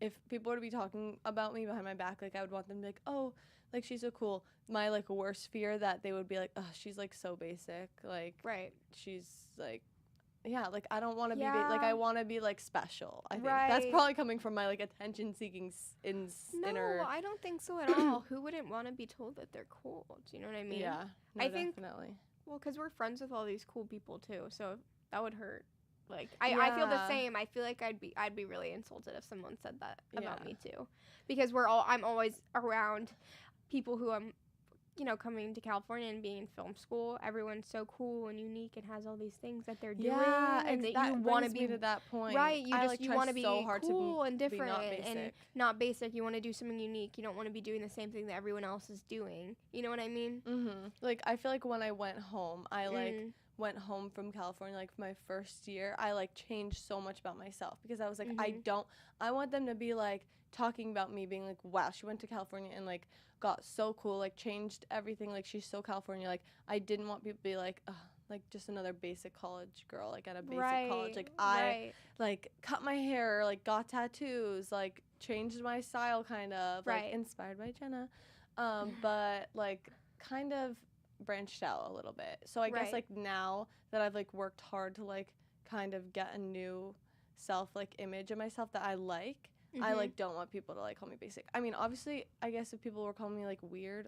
[SPEAKER 5] if people were to be talking about me behind my back, like I would want them to be like, oh, like she's so cool. My like worst fear that they would be like, oh, she's like so basic. Like
[SPEAKER 4] Right.
[SPEAKER 5] she's like, yeah, like I don't want to be like
[SPEAKER 4] Yeah.
[SPEAKER 5] I want to be like special. I think that's
[SPEAKER 4] Right.
[SPEAKER 5] probably coming from my like attention seeking
[SPEAKER 4] No,
[SPEAKER 5] inner.
[SPEAKER 4] I don't think so at all. Who wouldn't want to be told that they're cool? Do you know what I mean?
[SPEAKER 5] Yeah,
[SPEAKER 4] I
[SPEAKER 5] no,
[SPEAKER 4] think-
[SPEAKER 5] definitely.
[SPEAKER 4] Well, because we're friends with all these cool people too, so that would hurt. Like I feel the
[SPEAKER 5] Yeah.
[SPEAKER 4] same. I feel like I'd be really insulted if someone said that about
[SPEAKER 5] Yeah.
[SPEAKER 4] me too, because I'm always around people who I'm, coming to California and being in film school. Everyone's so cool and unique and has all these things that they're doing,
[SPEAKER 5] Yeah,
[SPEAKER 4] and that
[SPEAKER 5] that
[SPEAKER 4] you want to
[SPEAKER 5] brings
[SPEAKER 4] be
[SPEAKER 5] me to that point.
[SPEAKER 4] right.
[SPEAKER 5] I, like,
[SPEAKER 4] You
[SPEAKER 5] try
[SPEAKER 4] want to be
[SPEAKER 5] so hard
[SPEAKER 4] cool and
[SPEAKER 5] to be
[SPEAKER 4] different
[SPEAKER 5] not
[SPEAKER 4] and
[SPEAKER 5] basic.
[SPEAKER 4] not basic. You want to do something unique. You don't want to be doing the same thing that everyone else is doing. You know what I mean?
[SPEAKER 5] Like I feel like when I went home, I like
[SPEAKER 4] Mm.
[SPEAKER 5] went home from California, like, for my first year, I, like, changed so much about myself because I was like, I want them to be, like, talking about me being like, wow, she went to California and, like, got so cool, like, changed everything, like, she's so California. Like, I didn't want people to be like, ugh, like, just another basic college girl, like, at a basic college. Like, I, like, cut my hair, like, got tattoos, like, changed my style, kind of, like, inspired by Jenna, but, like, kind of branched out a little bit. So I guess, like, now that I've, like, worked hard to, like, kind of get a new self, like, image of myself that I like, I, like, don't want people to, like, call me basic. I mean, obviously, I guess if people were calling me, like, weird,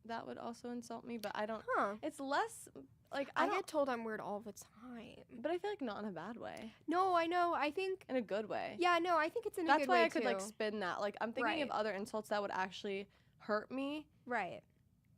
[SPEAKER 5] that would also insult me, but I don't, it's less, like, I get
[SPEAKER 4] told I'm weird all the time.
[SPEAKER 5] But I feel like not in a bad way.
[SPEAKER 4] No, I know, I think.
[SPEAKER 5] In a good way.
[SPEAKER 4] Yeah, no, I think it's in a good way,
[SPEAKER 5] That's why I could, like, spin that. Like, I'm thinking of other insults that would actually hurt me.
[SPEAKER 4] Right.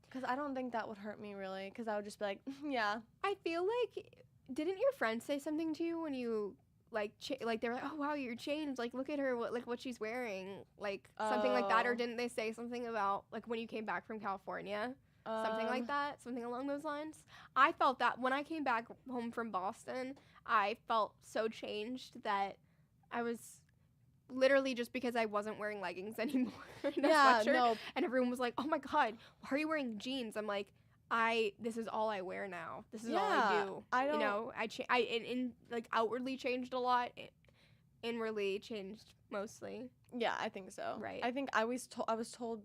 [SPEAKER 5] Because I don't think that would hurt me, really, because I would just be like, yeah.
[SPEAKER 4] I feel like, didn't your friends say something to you when you, like, like, they were like, oh, wow, you're changed, like, look at her, what she's wearing, like, something like that, or didn't they say something about, like, when you came back from California, something like that, something along those lines? I felt that when I came back home from Boston, I felt so changed that I was literally, just because I wasn't wearing leggings anymore in a sweatshirt, and everyone was like, oh my god, why are you wearing jeans? I'm like, this is all I wear now. This is all I do. I don't, you know, I like, outwardly changed a lot. Inwardly changed mostly.
[SPEAKER 5] Yeah, I think so.
[SPEAKER 4] Right.
[SPEAKER 5] I think I was told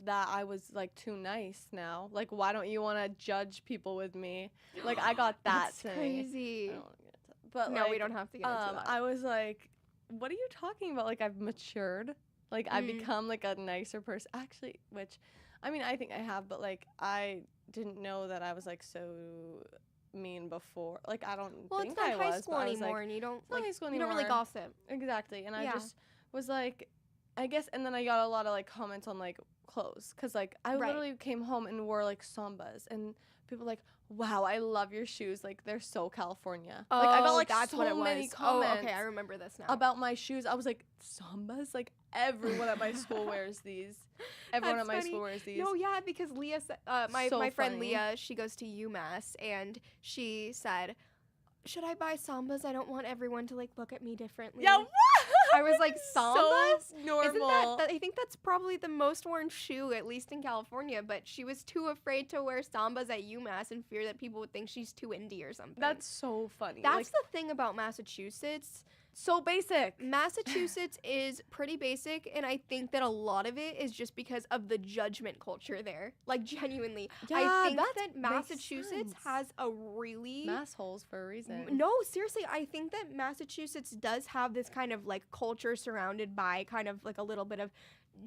[SPEAKER 5] that I was, like, too nice now. Like, why don't you want to judge people with me? Like, I got that.
[SPEAKER 4] That's crazy.
[SPEAKER 5] I don't wanna get into that. But
[SPEAKER 4] no,
[SPEAKER 5] like,
[SPEAKER 4] we don't have to get into that.
[SPEAKER 5] I was like, what are you talking about? Like, I've matured. Like, I've become, like, a nicer person. Actually, which, I mean, I think I have, but, like, I didn't know that I was, like, so mean before. Like, I don't think I was.
[SPEAKER 4] Well, it's not high school anymore,
[SPEAKER 5] like,
[SPEAKER 4] and you don't,
[SPEAKER 5] like,
[SPEAKER 4] like,
[SPEAKER 5] high school
[SPEAKER 4] you don't really
[SPEAKER 5] anymore.
[SPEAKER 4] gossip.
[SPEAKER 5] Exactly. And I just was like, I guess, and then I got a lot of, like, comments on, like, clothes. Because, like, I literally came home and wore, like, Sambas. And people were like, wow, I love your shoes. Like, they're so California.
[SPEAKER 4] Oh,
[SPEAKER 5] like, I got, like,
[SPEAKER 4] that's
[SPEAKER 5] so
[SPEAKER 4] what it
[SPEAKER 5] many
[SPEAKER 4] was.
[SPEAKER 5] comments.
[SPEAKER 4] Oh, okay, I remember this now.
[SPEAKER 5] About my shoes. I was like, Sambas? Like, everyone at my school wears these. Everyone at my school wears these.
[SPEAKER 4] No, yeah, because Leah, my friend
[SPEAKER 5] funny.
[SPEAKER 4] Leah, she goes to UMass, and she said, should I buy Sambas? I don't want everyone to, like, look at me differently.
[SPEAKER 5] Yeah, what?
[SPEAKER 4] I was like, Sambas?
[SPEAKER 5] So normal.
[SPEAKER 4] Isn't that, I think that's probably the most worn shoe, at least in California, but she was too afraid to wear Sambas at UMass in fear that people would think she's too indie or something.
[SPEAKER 5] That's so funny.
[SPEAKER 4] That's
[SPEAKER 5] like,
[SPEAKER 4] the thing about Massachusetts.
[SPEAKER 5] So basic.
[SPEAKER 4] Massachusetts is pretty basic, and I think that a lot of it is just because of the judgment culture there. Like, genuinely. I think that Massachusetts has a really...
[SPEAKER 5] Massholes for a reason.
[SPEAKER 4] No, seriously, I think that Massachusetts does have this kind of, like, culture surrounded by kind of, like, a little bit of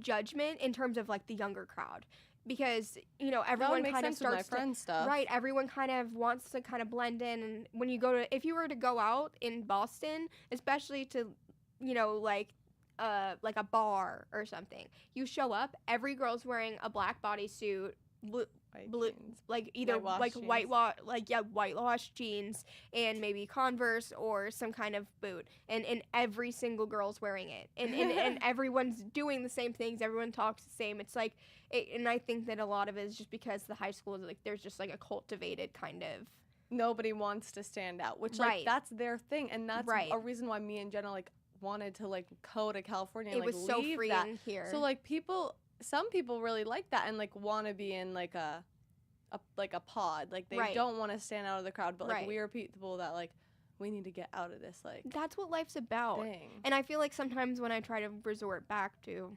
[SPEAKER 4] judgment in terms of, like, the younger crowd. Because, you know, everyone kind of starts
[SPEAKER 5] with my friend stuff.
[SPEAKER 4] Right, everyone kind of wants to kind of blend in, and when you go to, if you were to go out in Boston, especially to, you know, like a bar or something, you show up, every girl's wearing a black bodysuit, blue, like either whitewashed jeans and maybe Converse or some kind of boot, and every single girl's wearing it, and everyone's doing the same things, everyone talks the same. It's like, and I think that a lot of it is just because the high school is like, there's just like a cultivated kind of,
[SPEAKER 5] nobody wants to stand out, which like that's their thing, and that's a reason why me and Jenna like wanted to like go to California and,
[SPEAKER 4] it
[SPEAKER 5] like,
[SPEAKER 4] was so
[SPEAKER 5] leave
[SPEAKER 4] free
[SPEAKER 5] that.
[SPEAKER 4] in here.
[SPEAKER 5] So like some people really like that and like want to be in like a pod, like they don't want to stand out of the crowd, but like we are people that like, we need to get out of this, like, that's
[SPEAKER 4] what life's about
[SPEAKER 5] thing.
[SPEAKER 4] And I feel like sometimes when I try to resort back to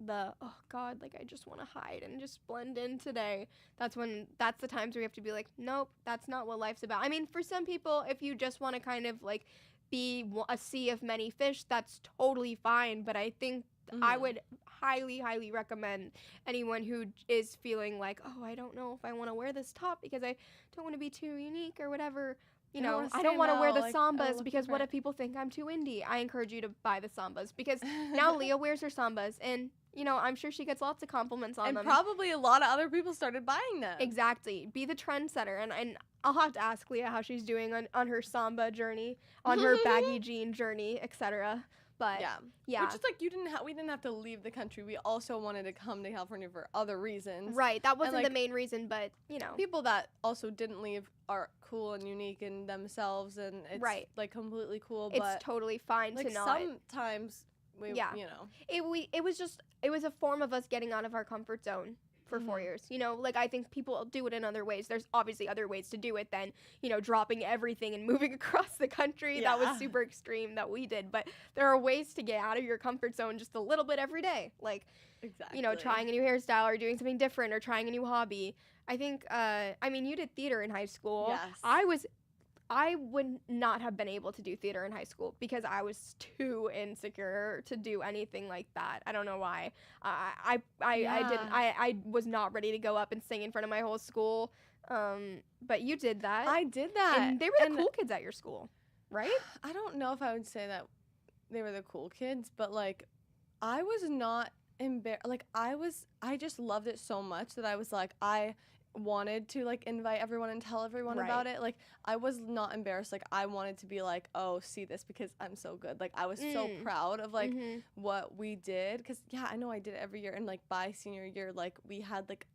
[SPEAKER 4] the, oh god, like I just want to hide and just blend in today, that's the times where you have to be like, nope, that's not what life's about. I mean, for some people, if you just want to kind of like be a sea of many fish, that's totally fine, but I think I would highly, highly recommend anyone who is feeling like, oh, I don't know if I want to wear this top because I don't want to be too unique or whatever. You know, I don't want to wear the Sambas because what if people think I'm too indie? I encourage you to buy the Sambas because now Leah wears her Sambas, and, you know, I'm sure she gets lots of compliments on them.
[SPEAKER 5] And probably a lot of other people started buying them.
[SPEAKER 4] Exactly. Be the trendsetter. And I'll have to ask Leah how she's doing on her Samba journey, on her baggy jean journey, etc. But yeah.
[SPEAKER 5] Which is like we didn't have to leave the country. We also wanted to come to California for other reasons.
[SPEAKER 4] Right. That wasn't
[SPEAKER 5] like,
[SPEAKER 4] the main reason, but you know.
[SPEAKER 5] People that also didn't leave are cool and unique in themselves, and it's like completely cool. But
[SPEAKER 4] it's totally fine
[SPEAKER 5] like
[SPEAKER 4] to not.
[SPEAKER 5] Sometimes we, you know.
[SPEAKER 4] It was a form of us getting out of our comfort zone for 4 years. You know, like I think people do it in other ways. There's obviously other ways to do it than, you know, dropping everything and moving across the country.
[SPEAKER 5] Yeah.
[SPEAKER 4] That was super extreme that we did. But there are ways to get out of your comfort zone just a little bit every day. Like, you know, trying a new hairstyle or doing something different or trying a new hobby. I think, I mean, you did theater in high school.
[SPEAKER 5] Yes.
[SPEAKER 4] I would not have been able to do theater in high school because I was too insecure to do anything like that. I don't know why. I was not ready to go up and sing in front of my whole school. But you did that.
[SPEAKER 5] I did that.
[SPEAKER 4] And they were the cool kids at your school, right?
[SPEAKER 5] I don't know if I would say that they were the cool kids, but like I was not embarrassed. Like I just loved it so much that I was like, I wanted to like invite everyone and tell everyone about it. Like I was not embarrassed. Like I wanted to be like, oh, see this because I'm so good. Like I was so proud of like what we did, because I know I did it every year, and like by senior year, like we had like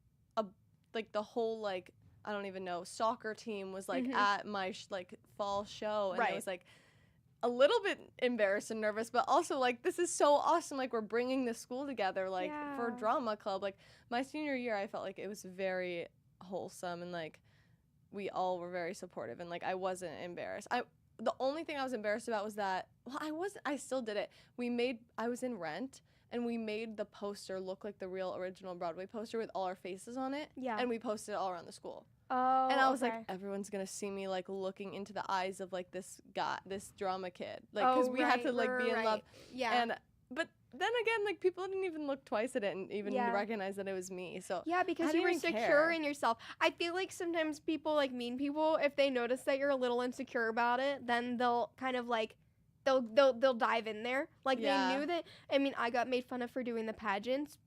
[SPEAKER 5] the whole like I don't even know soccer team was like at my like fall show, and it was like a little bit embarrassed and nervous, but also like this is so awesome. Like we're bringing the school together like for drama club. Like my senior year, I felt like it was very wholesome, and like we all were very supportive, and like I wasn't embarrassed. The only thing I was embarrassed about was that I still did it. I was in Rent, and we made the poster look like the real original Broadway poster with all our faces on it. Yeah. And we posted it all around the school.
[SPEAKER 4] Oh.
[SPEAKER 5] And I was like, everyone's gonna see me like looking into the eyes of like this drama kid, like because we had to like be in love. Yeah. But then again, like people didn't even look twice at it and even recognize that it was me. So
[SPEAKER 4] because you were secure in yourself. I feel like sometimes people, like mean people, if they notice that you're a little insecure about it, then they'll kind of like they'll dive in there. Like they knew that. I mean, I got made fun of for doing the pageants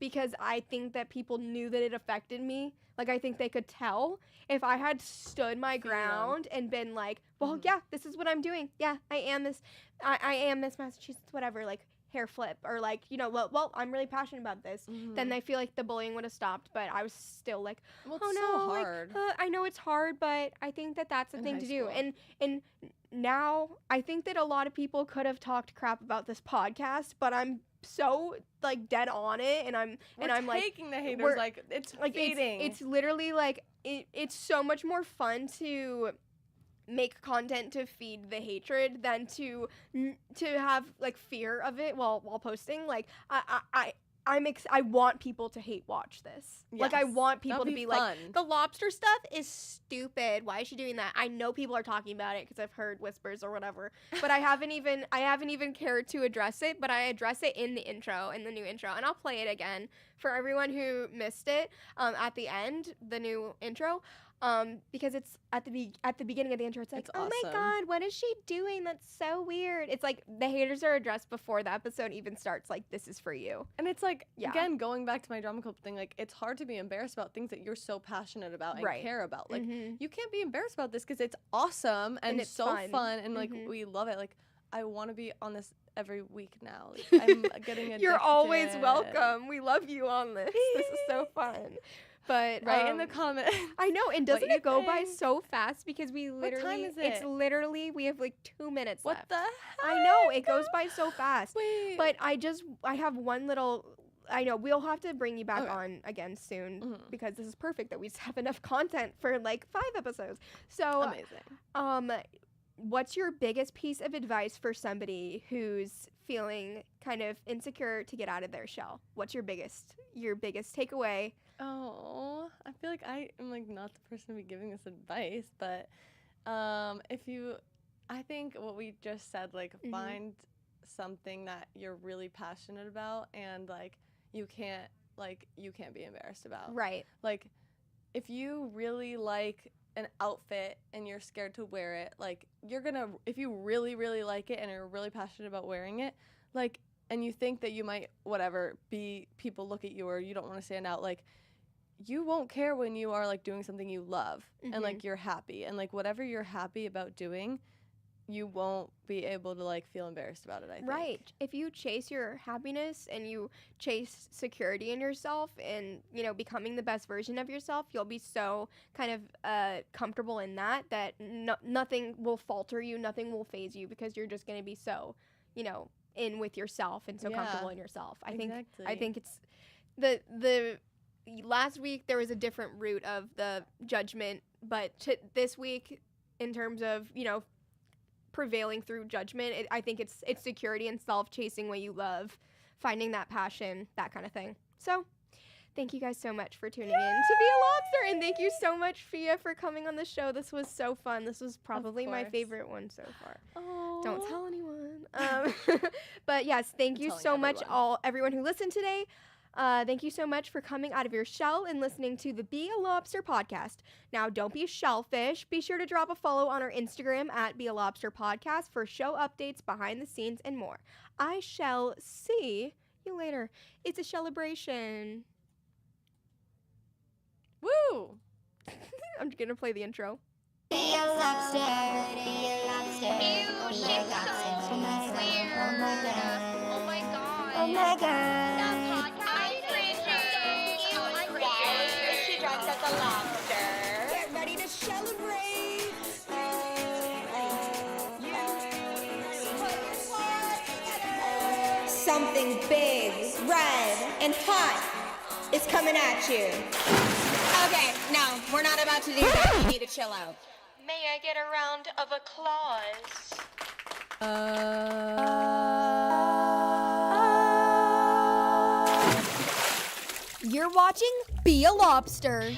[SPEAKER 4] because I think that people knew that it affected me. Like I think they could tell if I had stood my ground and been like, well, this is what I'm doing. Yeah, I am this. I am Miss Massachusetts, whatever. Like. Hair flip or like, you know, well I'm really passionate about this, then I feel like the bullying would have stopped. But I was still like,
[SPEAKER 5] it's so hard.
[SPEAKER 4] Like, I know it's hard, but I think that that's the thing to do. And now I think that a lot of people could have talked crap about this podcast, but I'm so like dead on it, and I'm like
[SPEAKER 5] taking the haters, like it's like fading.
[SPEAKER 4] It's literally like it's so much more fun to make content to feed the hatred than to have like fear of it while posting. Like I want people to hate watch this. Yes. Like I want people to be fun. Like, the lobster stuff is stupid. Why is she doing that? I know people are talking about it because I've heard whispers or whatever, but I haven't even cared to address it. But I address it in the new intro, and I'll play it again for everyone who missed it at the end, the new intro. Because it's at the beginning of the intro, it's like, oh my god, what is she doing? That's so weird. It's like the haters are addressed before the episode even starts. Like, this is for you.
[SPEAKER 5] And it's like, again, going back to my drama club thing, like it's hard to be embarrassed about things that you're so passionate about and care about. Like you can't be embarrassed about this because it's awesome and it's so fun and like we love it. Like I want to be on this every week now. Like, I'm getting addicted.
[SPEAKER 4] You're always welcome. We love you on this. This is so fun. But
[SPEAKER 5] in the comments.
[SPEAKER 4] I know, and doesn't it go by so fast because we literally
[SPEAKER 5] what time is it?
[SPEAKER 4] It's literally we have like 2 minutes left.
[SPEAKER 5] What the heck?
[SPEAKER 4] I know, it goes by so fast.
[SPEAKER 5] Wait.
[SPEAKER 4] But I have one little I know we'll have to bring you back on again soon because this is perfect that we just have enough content for like 5 episodes. So
[SPEAKER 5] amazing.
[SPEAKER 4] What's your biggest piece of advice for somebody who's feeling kind of insecure to get out of their shell? What's your biggest takeaway?
[SPEAKER 5] Oh, I feel like I am like not the person to be giving this advice, but I think what we just said, like find something that you're really passionate about and like you can't be embarrassed about.
[SPEAKER 4] Right.
[SPEAKER 5] Like if you really like an outfit and you're scared to wear it, like if you really, really like it and you're really passionate about wearing it, like, and you think that you might, people look at you or you don't want to stand out, like, you won't care when you are like doing something you love and like you're happy and like whatever you're happy about doing, you won't be able to like feel embarrassed about it, I think.
[SPEAKER 4] Right. If you chase your happiness and you chase security in yourself and, you know, becoming the best version of yourself, you'll be so kind of comfortable in that nothing will falter you, nothing will phase you because you're just going to be so, you know, in with yourself and so comfortable in yourself. I think it's the last week there was a different route of the judgment, but this week in terms of, you know, prevailing through judgment, I think it's security and self, chasing what you love, finding that passion, that kind of thing. So thank you guys so much for tuning in to Be a Lobster, and thank you so much, Fia, for coming on the show. This was so fun. This was probably my favorite one so far.
[SPEAKER 5] Oh,
[SPEAKER 4] Don't tell anyone. But yes, thank you so much, everyone who listened today. Thank you so much for coming out of your shell and listening to the Be a Lobster podcast. Now, don't be shellfish. Be sure to drop a follow on our Instagram at Be a Lobster podcast for show updates, behind the scenes, and more. I shall see you later. It's a celebration.
[SPEAKER 5] Woo!
[SPEAKER 4] I'm going to play the intro.
[SPEAKER 2] Be a lobster, be a lobster,
[SPEAKER 1] Ew,
[SPEAKER 2] be
[SPEAKER 1] she's
[SPEAKER 2] a lobster.
[SPEAKER 1] so weird. Oh my god.
[SPEAKER 2] Oh my god.
[SPEAKER 1] I'm cringing. Ew, I'm cringing.
[SPEAKER 2] She dressed as a lobster. Get ready to celebrate. Something big, red, and hot is coming at you. Okay, no, we're not about to do that. You need to chill out.
[SPEAKER 1] May I get a round of applause?
[SPEAKER 3] You're watching Be a Lobster.